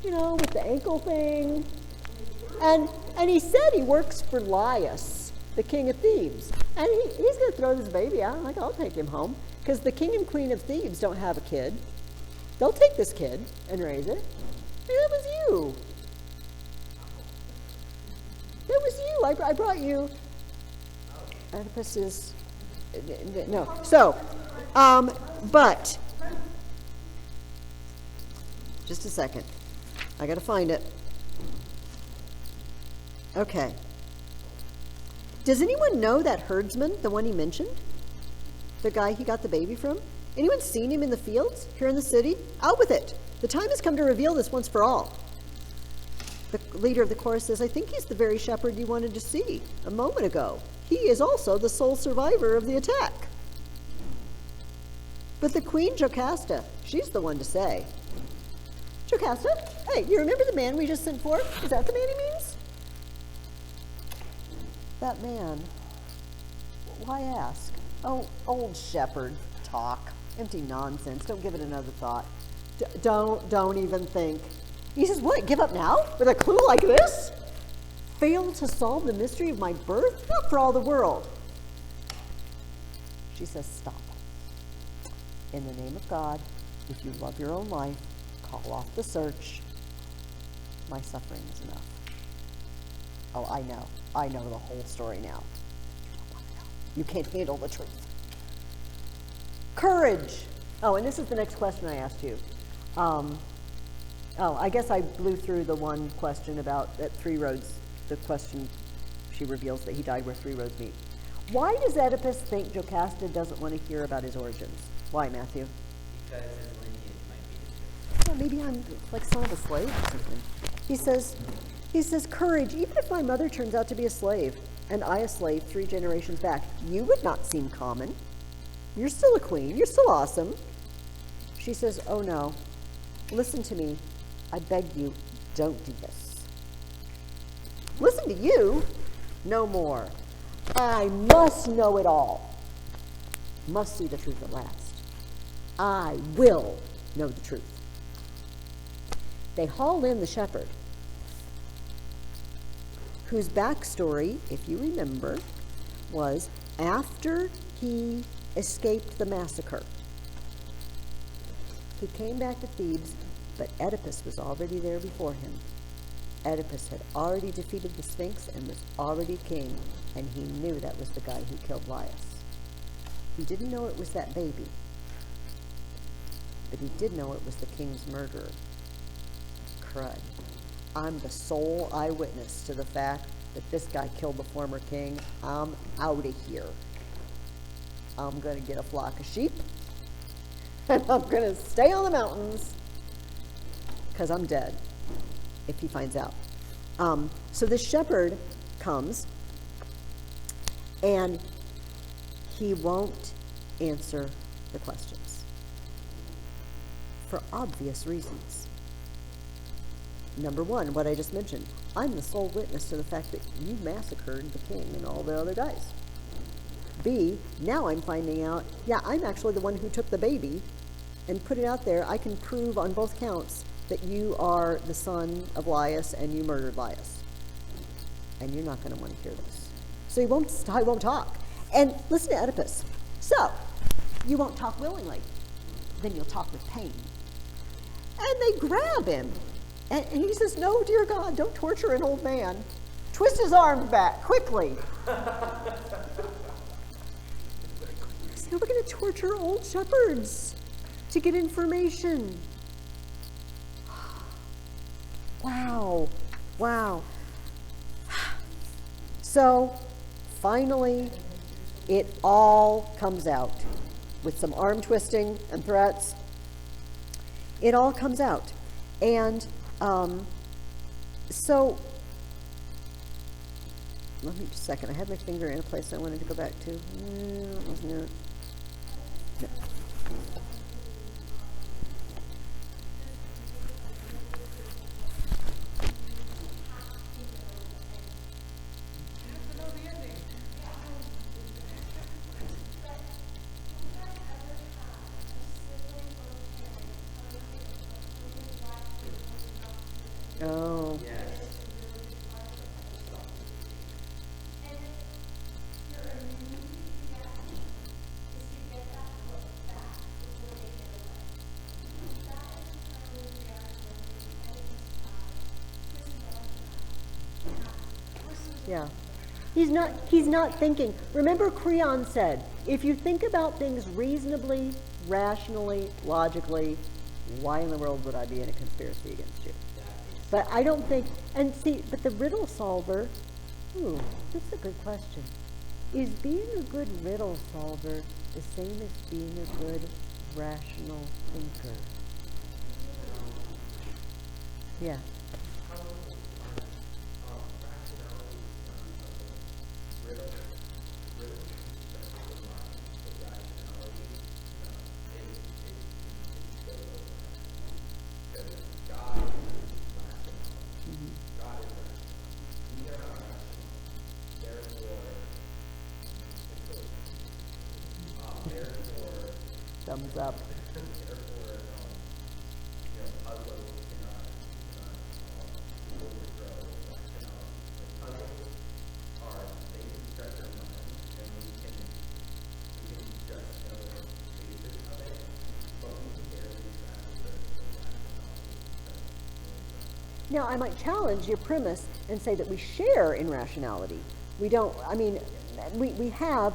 with the ankle thing. And he said he works for Laius, the king of Thebes. And he's going to throw this baby out. I'm like, I'll take him home. Because the king and queen of Thebes don't have a kid. They'll take this kid and raise it. Hey, that was you. That was you. I brought you. Oedipus is... No. So, but... Just a second. I got to find it. Okay. Does anyone know that herdsman, the one he mentioned? The guy he got the baby from? Anyone seen him in the fields, here in the city? Out with it. The time has come to reveal this once for all. The leader of the chorus says, I think he's the very shepherd you wanted to see a moment ago. He is also the sole survivor of the attack. But the queen Jocasta, she's the one to say. Jocasta, hey, you remember the man we just sent for? Is that the man he means? That man. Why ask? Oh, old shepherd talk. Empty nonsense. Don't give it another thought. Don't even think. He says, what, give up now? With a clue like this? Fail to solve the mystery of my birth? Not for all the world. She says, stop. In the name of God, if you love your own life, call off the search. My suffering is enough. Oh, I know. I know the whole story now. You can't handle the truth. Courage. Oh, and this is the next question I asked you. I guess I blew through the one question about at 3 roads, the question she reveals that he died where 3 roads meet. Why does Oedipus think Jocasta doesn't want to hear about his origins? Why, Matthew? Because his lineage might be Well, maybe I'm like son of a slave or something. He says, courage, even if my mother turns out to be a slave, and I a slave 3 generations back, you would not seem common. You're still a queen. You're still awesome. She says, oh no, listen to me. I beg you, don't do this. Listen to you? No more. I must know it all. Must see the truth at last. I will know the truth. They haul in the shepherd, whose backstory, if you remember, was after he escaped the massacre. He came back to Thebes, but Oedipus was already there before him. Oedipus had already defeated the Sphinx and was already king, and he knew that was the guy who killed Laius. He didn't know it was that baby, but he did know it was the king's murderer. Crud. I'm the sole eyewitness to the fact that this guy killed the former king. I'm out of here. I'm going to get a flock of sheep, and I'm going to stay on the mountains, because I'm dead, if he finds out. So this shepherd comes, and he won't answer the questions. for obvious reasons. Number one, what I just mentioned, I'm the sole witness to the fact that you massacred the king and all the other guys. B, now I'm finding out, yeah, I'm actually the one who took the baby and put it out there. I can prove on both counts that you are the son of Laius and you murdered Laius. And you're not going to want to hear this. So he won't talk. And listen to Oedipus. So, you won't talk willingly. Then you'll talk with pain. And they grab him. And he says, no, dear God, don't torture an old man. Twist his arms back, quickly. So we're going to torture old shepherds to get information. Wow. Wow. So, finally, it all comes out. With some arm twisting and threats, it all comes out. And so, let me just a second. I had my finger in a place I wanted to go back to. No, that wasn't it. No. Oh. Yeah. He's not thinking. Remember Creon said, if you think about things reasonably, rationally, logically, why in the world would I be in a conspiracy against you? But I don't think, and see, but the riddle solver, that's a good question. Is being a good riddle solver the same as being a good rational thinker? Yeah. Thumbs up. Now, I might challenge your premise and say that we share in rationality. We don't, I mean, we have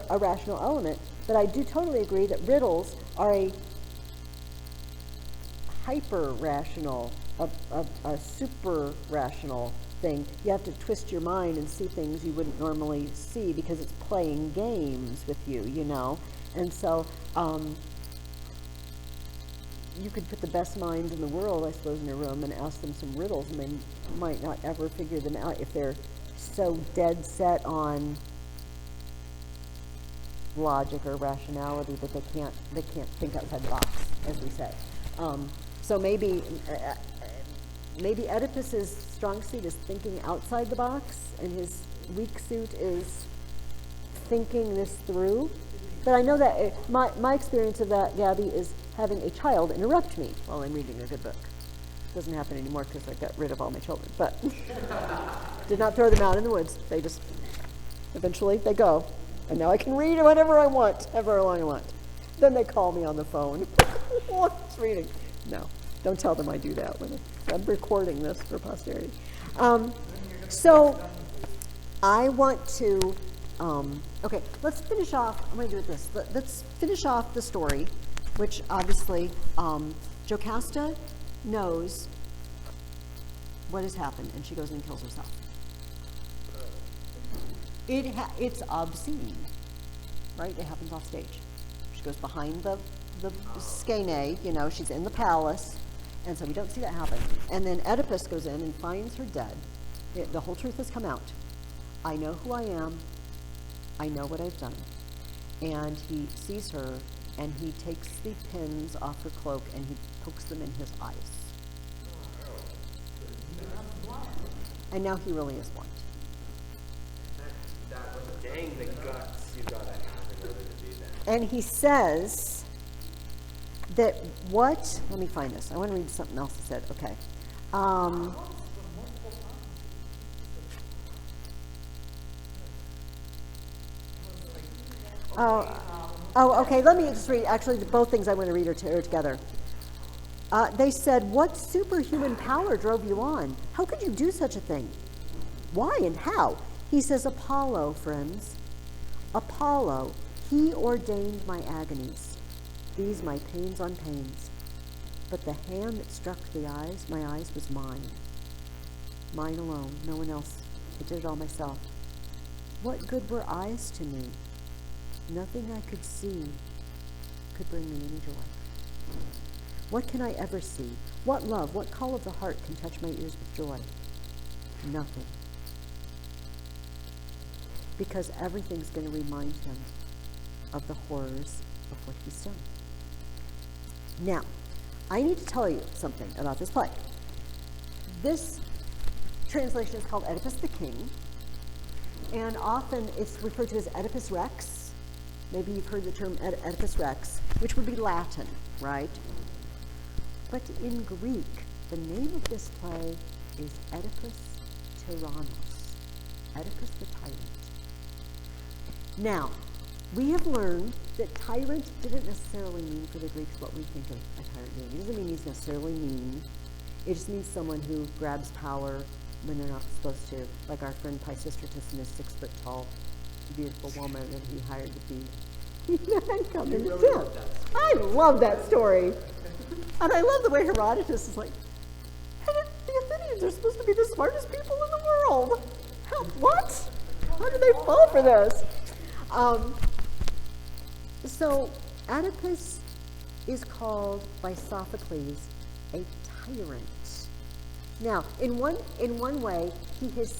a rational element, but I do totally agree that riddles are a hyper-rational, a super-rational thing. You have to twist your mind and see things you wouldn't normally see because it's playing games with you, you know? And so you could put the best minds in the world, I suppose, in a room and ask them some riddles, and they might not ever figure them out if they're so dead set on logic or rationality that they can't think outside the box, as we say. So maybe Oedipus's strong suit is thinking outside the box, and his weak suit is thinking this through. But I know that my experience of that, Gabby, is having a child interrupt me while I'm reading a good book. Doesn't happen anymore because I got rid of all my children, but did not throw them out in the woods. They just, eventually they go. And now I can read whatever I want, however long I want. Then they call me on the phone. What's reading? No, don't tell them I do that when I'm recording this for posterity. So I want to, okay, let's finish off. I'm going to do it this. Let's finish off the story, which obviously Jocasta knows what has happened, and she goes and kills herself. It's obscene, right? It happens off stage. She goes behind the skene, you know, she's in the palace, and so we don't see that happen. And then Oedipus goes in and finds her dead. The whole truth has come out. I know who I am. I know what I've done. And he sees her, and he takes the pins off her cloak and he pokes them in his eyes. And now he really is blind. That was dang the guts you gotta have in order to do that. And he says that let me find this. I want to read something else he said. Okay. Okay, let me just read, actually, both things I want to read are together. They said, what superhuman power drove you on? How could you do such a thing? Why and how? He says, Apollo, friends. Apollo, he ordained my agonies, these my pains on pains. But the hand that struck my eyes was mine. Mine alone, no one else. I did it all myself. What good were eyes to me? Nothing I could see could bring me any joy. What can I ever see? What love, what call of the heart can touch my ears with joy? Nothing. Because everything's going to remind him of the horrors of what he's done. Now, I need to tell you something about this play. This translation is called Oedipus the King, and often it's referred to as Oedipus Rex. Maybe you've heard the term Oedipus Rex, which would be Latin, right? But in Greek, the name of this play is Oedipus Tyrannos, Oedipus the Tyrant. Now, we have learned that tyrant didn't necessarily mean for the Greeks what we think of a tyrant being. It doesn't mean he's necessarily mean. It just means someone who grabs power when they're not supposed to, like our friend Pisistratus and his 6-foot-tall, beautiful woman that he hired to be come into town. I love that story. And I love the way Herodotus is like, hey, the Athenians are supposed to be the smartest people in the world. What? How did they fall for this? So Oedipus is called by Sophocles a tyrant. Now, in one way, he is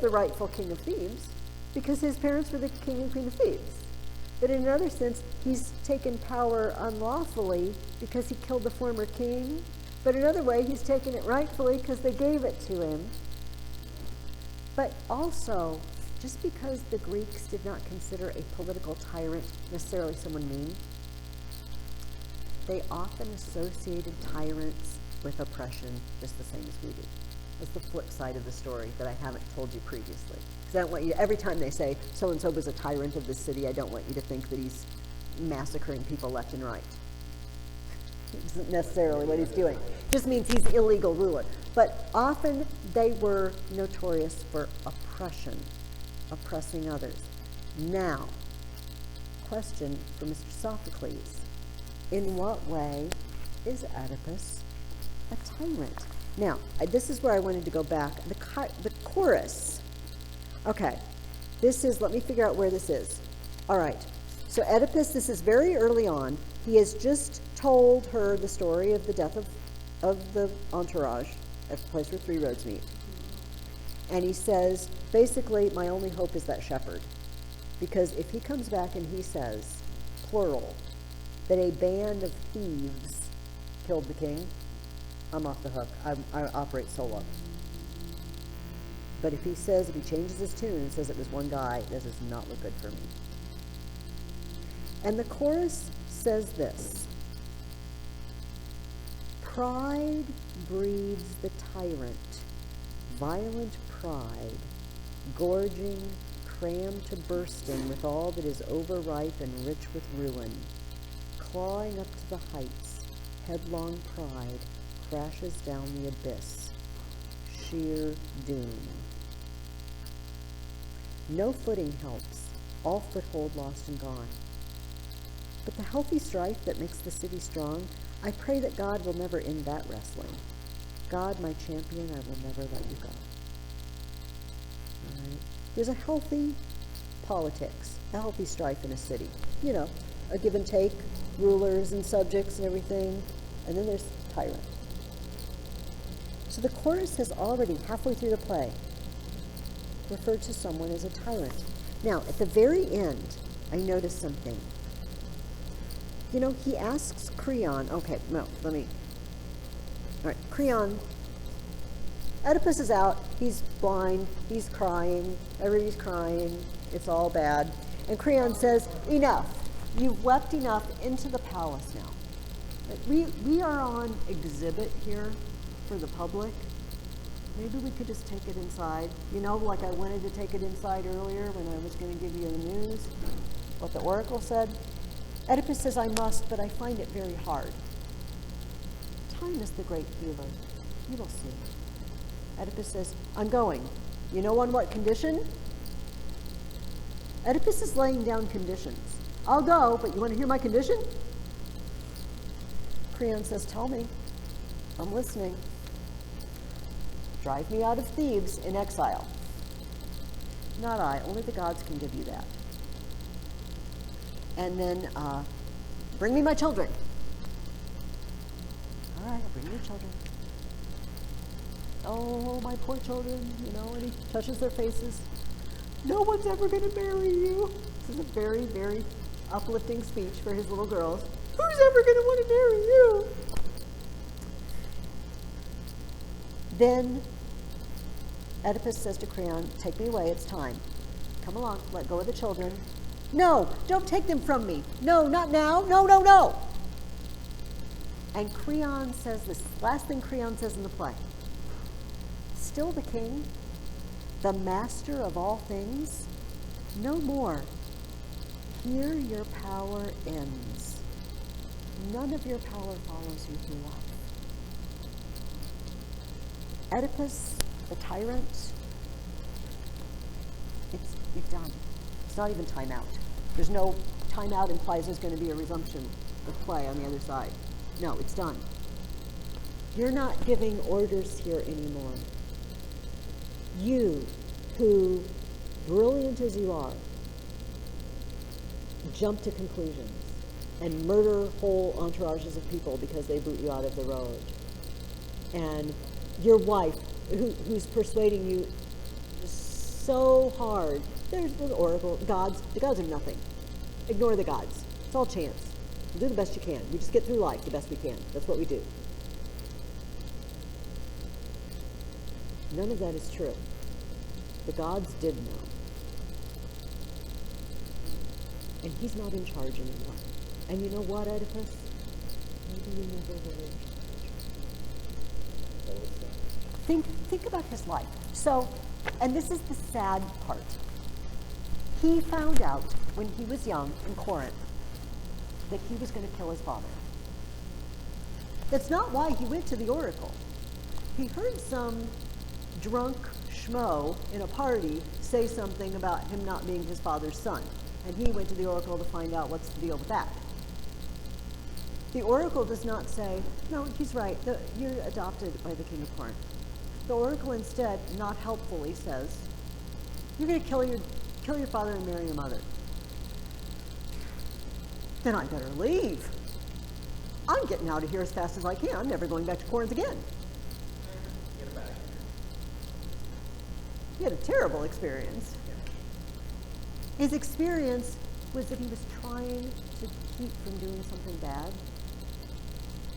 the rightful king of Thebes because his parents were the king and queen of Thebes. But in another sense, he's taken power unlawfully because he killed the former king. But another way, he's taken it rightfully because they gave it to him. But also, just because the Greeks did not consider a political tyrant necessarily someone mean, they often associated tyrants with oppression just the same as we do. That's the flip side of the story that I haven't told you previously. Because I don't want you, every time they say so-and-so was a tyrant of the city, I don't want you to think that he's massacring people left and right. It isn't necessarily what he's doing. It just means he's an illegal ruler. But often they were notorious for oppression, oppressing others. Now, question for Mr. Sophocles. In what way is Oedipus a tyrant? Now, this is where I wanted to go back. The chorus. Okay, this is, let me figure out where this is. All right, so Oedipus, this is very early on. He has just told her the story of the death of the entourage at the place where 3 roads meet. And he says, basically, my only hope is that shepherd. Because if he comes back and he says, plural, that a band of thieves killed the king, I'm off the hook. I operate solo. But if he changes his tune and says it was one guy, this does not look good for me. And the chorus says this: pride breeds the tyrant, violent pride, gorging, crammed to bursting with all that is overripe and rich with ruin, clawing up to the heights, headlong pride crashes down the abyss, sheer doom. No footing helps, all foothold lost and gone. But the healthy strife that makes the city strong, I pray that God will never end that wrestling. God, my champion, I will never let you go. All right. There's a healthy politics, a healthy strife in a city. You know, a give and take, rulers and subjects and everything, and then there's tyrant. So the chorus has already, halfway through the play, referred to someone as a tyrant. Now, at the very end, I noticed something. You know, he asks Creon, okay, no, let me, all right, Creon, Oedipus is out, he's blind, he's crying, everybody's crying, it's all bad. And Creon says, enough, you've wept enough, into the palace now. We are on exhibit here for the public. Maybe we could just take it inside. You know, like I wanted to take it inside earlier when I was going to give you the news, what the oracle said. Oedipus says, I must, but I find it very hard. Time is the great healer. You will see. Oedipus says, I'm going. You know on what condition? Oedipus is laying down conditions. I'll go, but you want to hear my condition? Creon says, tell me. I'm listening. Drive me out of Thebes in exile. Not I, only the gods can give you that. And then, bring me my children. All right, I'll bring you your children. Oh, my poor children, you know, and he touches their faces. No one's ever going to marry you. This is a very, very uplifting speech for his little girls. Who's ever going to want to marry you? Then Oedipus says to Creon, take me away, it's time. Come along, let go of the children. No, don't take them from me. No, not now. No, no, no. And Creon says this last thing Creon says in the play. Still the king, the master of all things, no more. Here your power ends. None of your power follows you through life. Oedipus, the tyrant, you're done. It's not even time out. There's no time out implies there's going to be a resumption of play on the other side. No, it's done. You're not giving orders here anymore. You, who, brilliant as you are, jump to conclusions and murder whole entourages of people because they boot you out of the road. And your wife, who's persuading you so hard. There's the oracle, gods. The gods are nothing. Ignore the gods. It's all chance. You do the best you can. We just get through life the best we can. That's what we do. None of that is true. The gods did know. And he's not in charge anymore. And you know what, Oedipus? Maybe you never were in charge. Think about his life. So, and this is the sad part. He found out when he was young in Corinth that he was going to kill his father. That's not why he went to the oracle. He heard some drunk schmo in a party say something about him not being his father's son. And he went to the oracle to find out what's the deal with that. The oracle does not say, no, he's right, you're adopted by the king of Corinth. The oracle instead, not helpfully, says, you're going to kill your father and marry your mother. Then I better leave. I'm getting out of here as fast as I can. I'm never going back to Corinth again. Get back. He had a terrible experience. His experience was that he was trying to keep from doing something bad.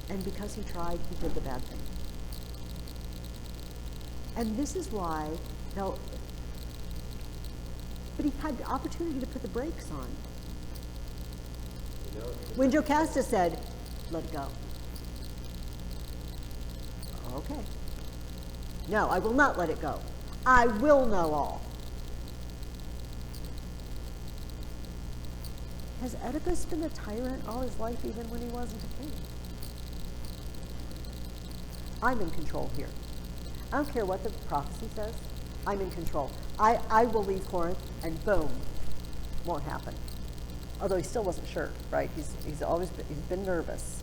And because he tried, he did the bad thing. And this is why, but he had the opportunity to put the brakes on. You know, When Jocasta said, let it go. Okay. No, I will not let it go. I will know all. Has Oedipus been a tyrant all his life, even when he wasn't a king? I'm in control here. I don't care what the prophecy says. I'm in control. I will leave Corinth, and boom, won't happen. Although he still wasn't sure, right? He's been nervous.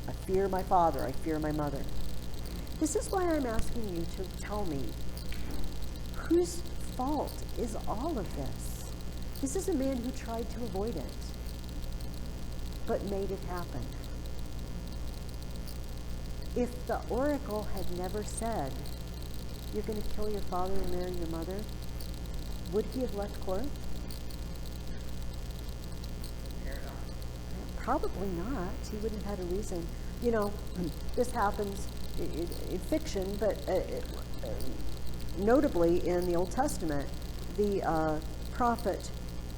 I fear my father. I fear my mother. This is why I'm asking you to tell me, whose fault is all of this? This is a man who tried to avoid it, but made it happen. If the oracle had never said, you're going to kill your father and marry your mother, would he have left Corinth? Probably not. He wouldn't have had a reason. You know, this happens in fiction, but notably in the Old Testament, the prophet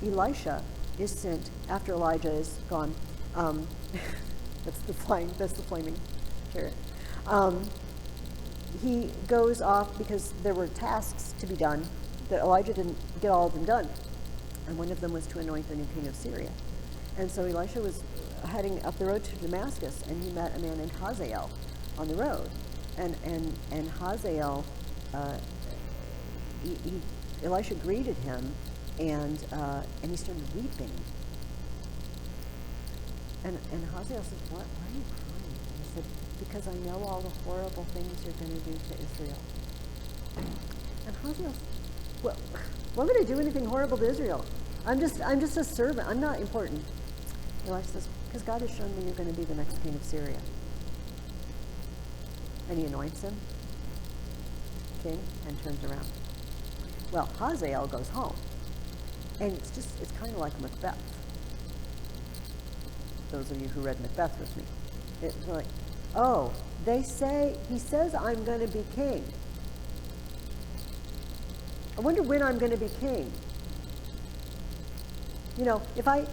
Elisha is sent after Elijah is gone. That's the flaming chariot. He goes off because there were tasks to be done that Elijah didn't get all of them done, and one of them was to anoint the new king of Syria. And so Elisha was heading up the road to Damascus, and he met a man named Hazael on the road, and Hazael, Elisha greeted him, and he started weeping. And Hazael said, "Why are you crying?" He said, "Because I know all the horrible things you're going to do to Israel." And Hazael said, "Well, why would I do anything horrible to Israel? I'm just a servant. I'm not important." Elisha says, "Because God has shown me you're going to be the next king of Syria." And he anoints him king and turns around. Well, Hazael goes home, and it's kind of like Macbeth. Those of you who read Macbeth with me, it's like, oh, he says I'm going to be king. I wonder when I'm going to be king. You know, if I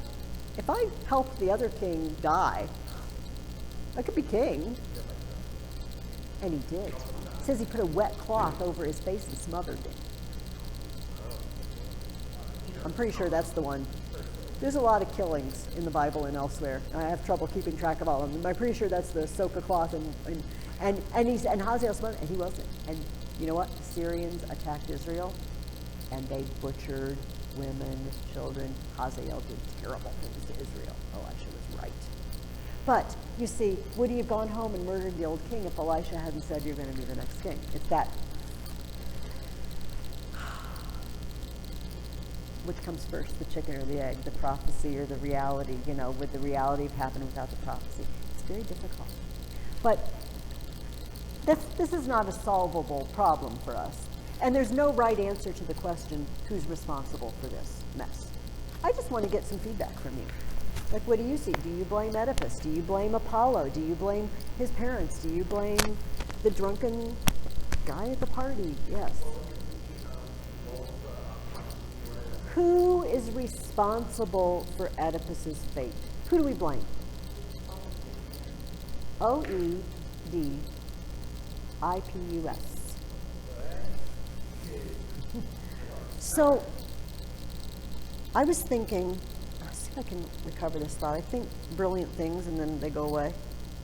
help the other king die, I could be king. And he did. It says he put a wet cloth over his face and smothered it. I'm pretty sure that's the one. There's a lot of killings in the Bible and elsewhere. I have trouble keeping track of all of them. I'm pretty sure that's the soak a cloth and Hazael smothered, and he wasn't. And you know what? The Syrians attacked Israel, and they butchered women, children. Hazael did terrible things to Israel. Elisha was right. But, you see, would he have gone home and murdered the old king if Elisha hadn't said, "You're going to be the next king"? It's that. Which comes first, the chicken or the egg, the prophecy or the reality? You know, would the reality have happened without the prophecy? It's very difficult. But this is not a solvable problem for us. And there's no right answer to the question, who's responsible for this mess? I just want to get some feedback from you. Like, what do you see? Do you blame Oedipus? Do you blame Apollo? Do you blame his parents? Do you blame the drunken guy at the party? Yes. Who is responsible for Oedipus's fate? Who do we blame? Oedipus. So, I was thinking, let's see if I can recover this thought. I think brilliant things and then they go away.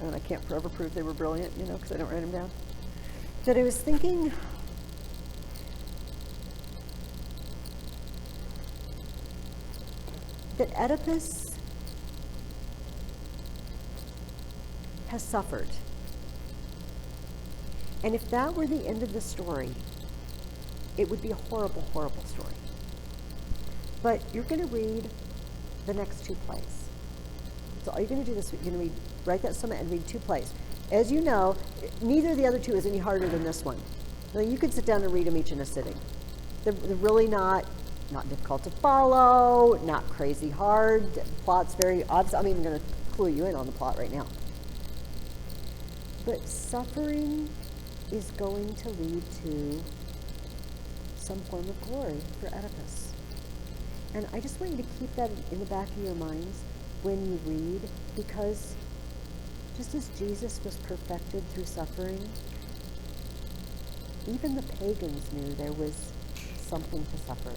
And I can't ever prove they were brilliant, you know, because I don't write them down. But I was thinking, that Oedipus has suffered. And if that were the end of the story, it would be a horrible, horrible story. But you're going to read the next two plays. So all you're going to do this week, you're going to write that summit and read two plays. As you know, neither of the other two is any harder than this one. Now, you could sit down and read them each in a sitting. They're really not difficult to follow, not crazy hard. The plot's very obvious. I'm even going to clue you in on the plot right now. But suffering is going to lead to some form of glory for Oedipus. And I just want you to keep that in the back of your minds when you read, because just as Jesus was perfected through suffering, even the pagans knew there was something to suffer,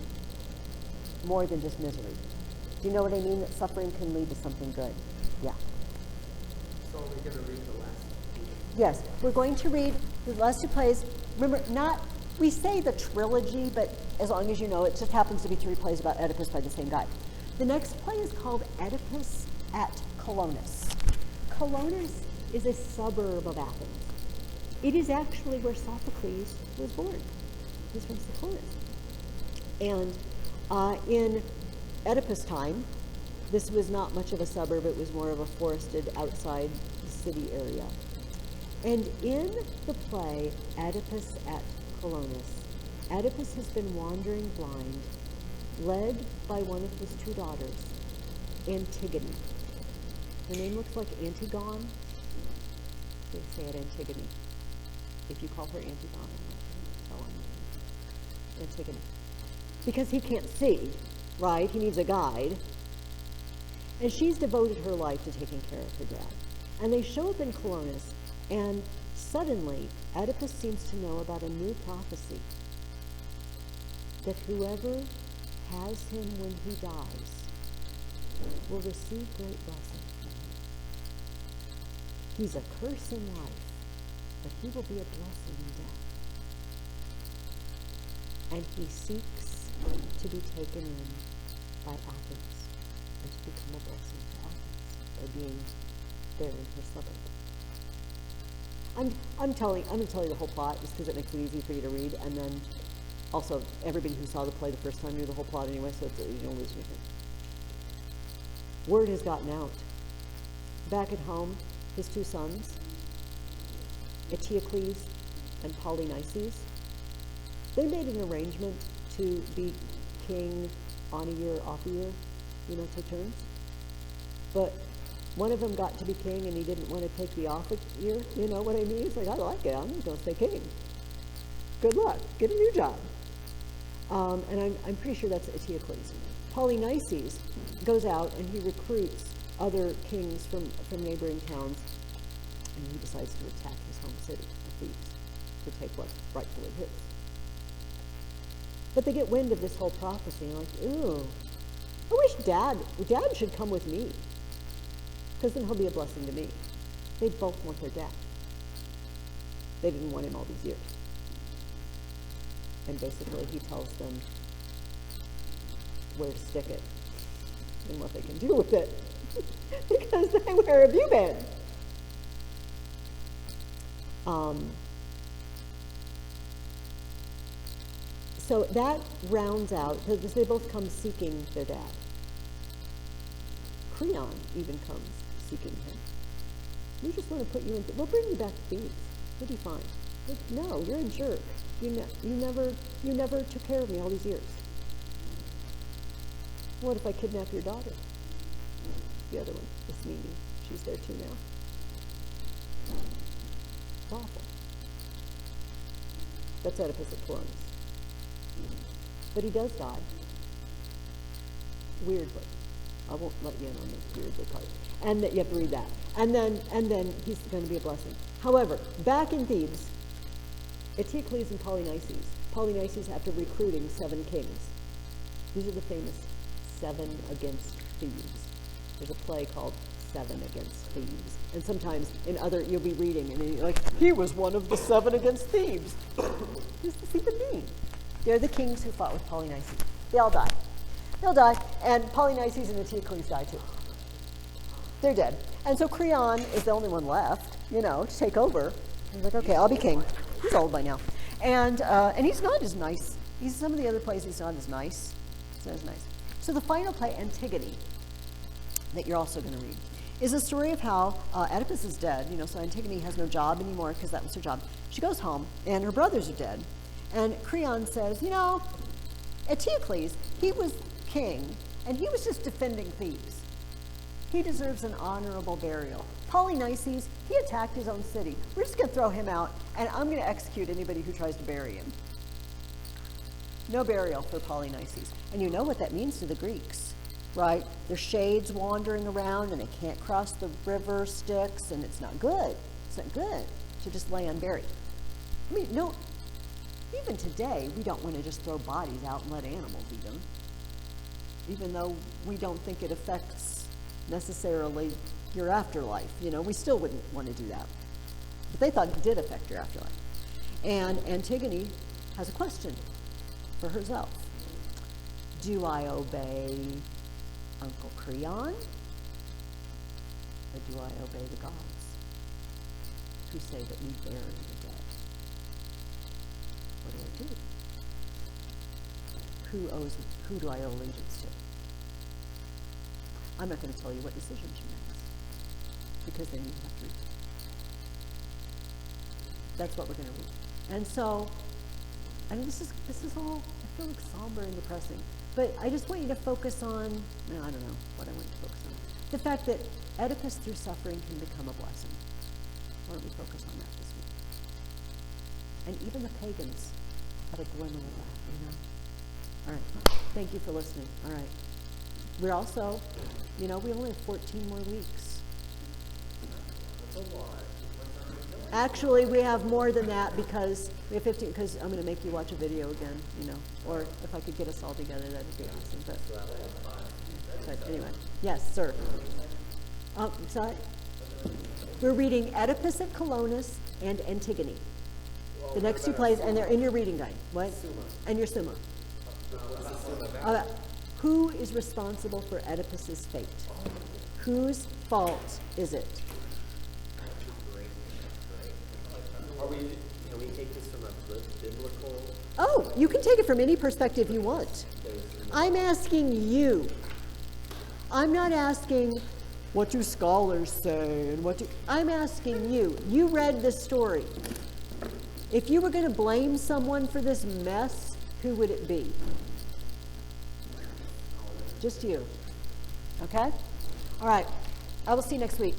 more than just misery. Do you know what I mean? That suffering can lead to something good. Yeah. So we're going to read the last two. Yes, we're going to read the last two plays. Remember, we say the trilogy, but as long as you know, it just happens to be three plays about Oedipus by the same guy. The next play is called Oedipus at Colonists. Colonists is a suburb of Athens. It is actually where Sophocles was born. He's from the Colonists. And in Oedipus' time, this was not much of a suburb. It was more of a forested outside the city area. And in the play Oedipus at Colonists, Oedipus has been wandering blind, led by one of his two daughters, Antigone. Her name looks like Antigone. They say it Antigone. If you call her Antigone, I'm not going to tell him Antigone. Because he can't see, right? He needs a guide. And she's devoted her life to taking care of her dad. And they show up in Colonists, and suddenly Oedipus seems to know about a new prophecy. That whoever has him when he dies will receive great blessing from him. He's a curse in life, but he will be a blessing in death. And he seeks to be taken in by Athens and to become a blessing to Athens by being there in her suburb. I'm going to tell you the whole plot just because it makes it easy for you to read, and then also everybody who saw the play the first time knew the whole plot anyway, so you don't lose anything. Word has gotten out. Back at home, his two sons, Eteocles and Polynices, they made an arrangement to be king on a year, off a year, take turns. But one of them got to be king and he didn't want to take the off a year, you know what I mean? It's like, I like it, I'm just going to stay king. Good luck, get a new job. And I'm pretty sure that's Eteocles. Polynices goes out and he recruits other kings from neighboring towns, and he decides to attack his home city of Thebes to take what's rightfully his. But they get wind of this whole prophecy and like, ooh, I wish Dad should come with me, because then he'll be a blessing to me. They both want their dad. They didn't want him all these years. And basically he tells them where to stick it and what they can do with it. Because they, where have you been? So that rounds out, because they both come seeking their dad. Creon even comes seeking him. We just want to put you in, we'll bring you back to Thebes. You'll be fine. No, you're a jerk. You never took care of me all these years. What if I kidnap your daughter? The other one is Mimi. She's there too now. It's awful. That's Oedipus at Colonists. But he does die. Weirdly. I won't let you in on the weirdly part. And that you have to read that. And then he's going to be a blessing. However, back in Thebes, Eteocles and Polynices, after recruiting 7 kings. These are the famous 7 against Thebes. There's a play called 7 Against Thebes. And sometimes you'll be reading and you're like, he was one of the 7 against Thebes. What does this even mean? They're the kings who fought with Polynices. They all die. They'll die, and Polynices and Eteocles die too. They're dead. And so Creon is the only one left, to take over. He's like, okay, I'll be king. He's old by now. And he's not as nice. Some of the other plays, he's not as nice. He's not as nice. So the final play, Antigone, that you're also going to read, is a story of how Oedipus is dead. So Antigone has no job anymore because that was her job. She goes home, and her brothers are dead. And Creon says, Eteocles, he was king, and he was just defending Thebes. He deserves an honorable burial. Polynices, he attacked his own city. We're just going to throw him out, and I'm going to execute anybody who tries to bury him. No burial for Polynices. And you know what that means to the Greeks, right? There's shades wandering around, and they can't cross the river Styx, and it's not good. It's not good to just lay unburied. No, even today, we don't want to just throw bodies out and let animals eat them, even though we don't think it affects necessarily your afterlife. We still wouldn't want to do that. But they thought it did affect your afterlife. And Antigone has a question for herself. Do I obey Uncle Creon? Or do I obey the gods who say that we bury the dead? What do I do? Who do I owe allegiance to? I'm not going to tell you what decision she makes, because then you have to read. That's what we're going to read. And so, this is all, I feel like, somber and depressing. But I just want you to focus on, no, I don't know what I want you to focus on. The fact that Oedipus through suffering can become a blessing. Why don't we focus on that this week? And even the pagans had a glimmer of that, you know? All right, thank you for listening. All right. We're also, you know, we only have 14 more weeks. Actually, we have more than that because we have 15, because I'm going to make you watch a video again, you know, or if I could get us all together, that'd be awesome. But anyway, yes, sir. Sorry. We're reading Oedipus of Colonists and Antigone. The next two plays, and they're in your reading guide. What? And your Summa. Who is responsible for Oedipus's fate? Whose fault is it? Can we take this from a biblical? Oh, you can take it from any perspective you want. I'm asking you. I'm not asking what do scholars say and I'm asking you. You read this story. If you were going to blame someone for this mess, who would it be? Just you. Okay? All right. I will see you next week.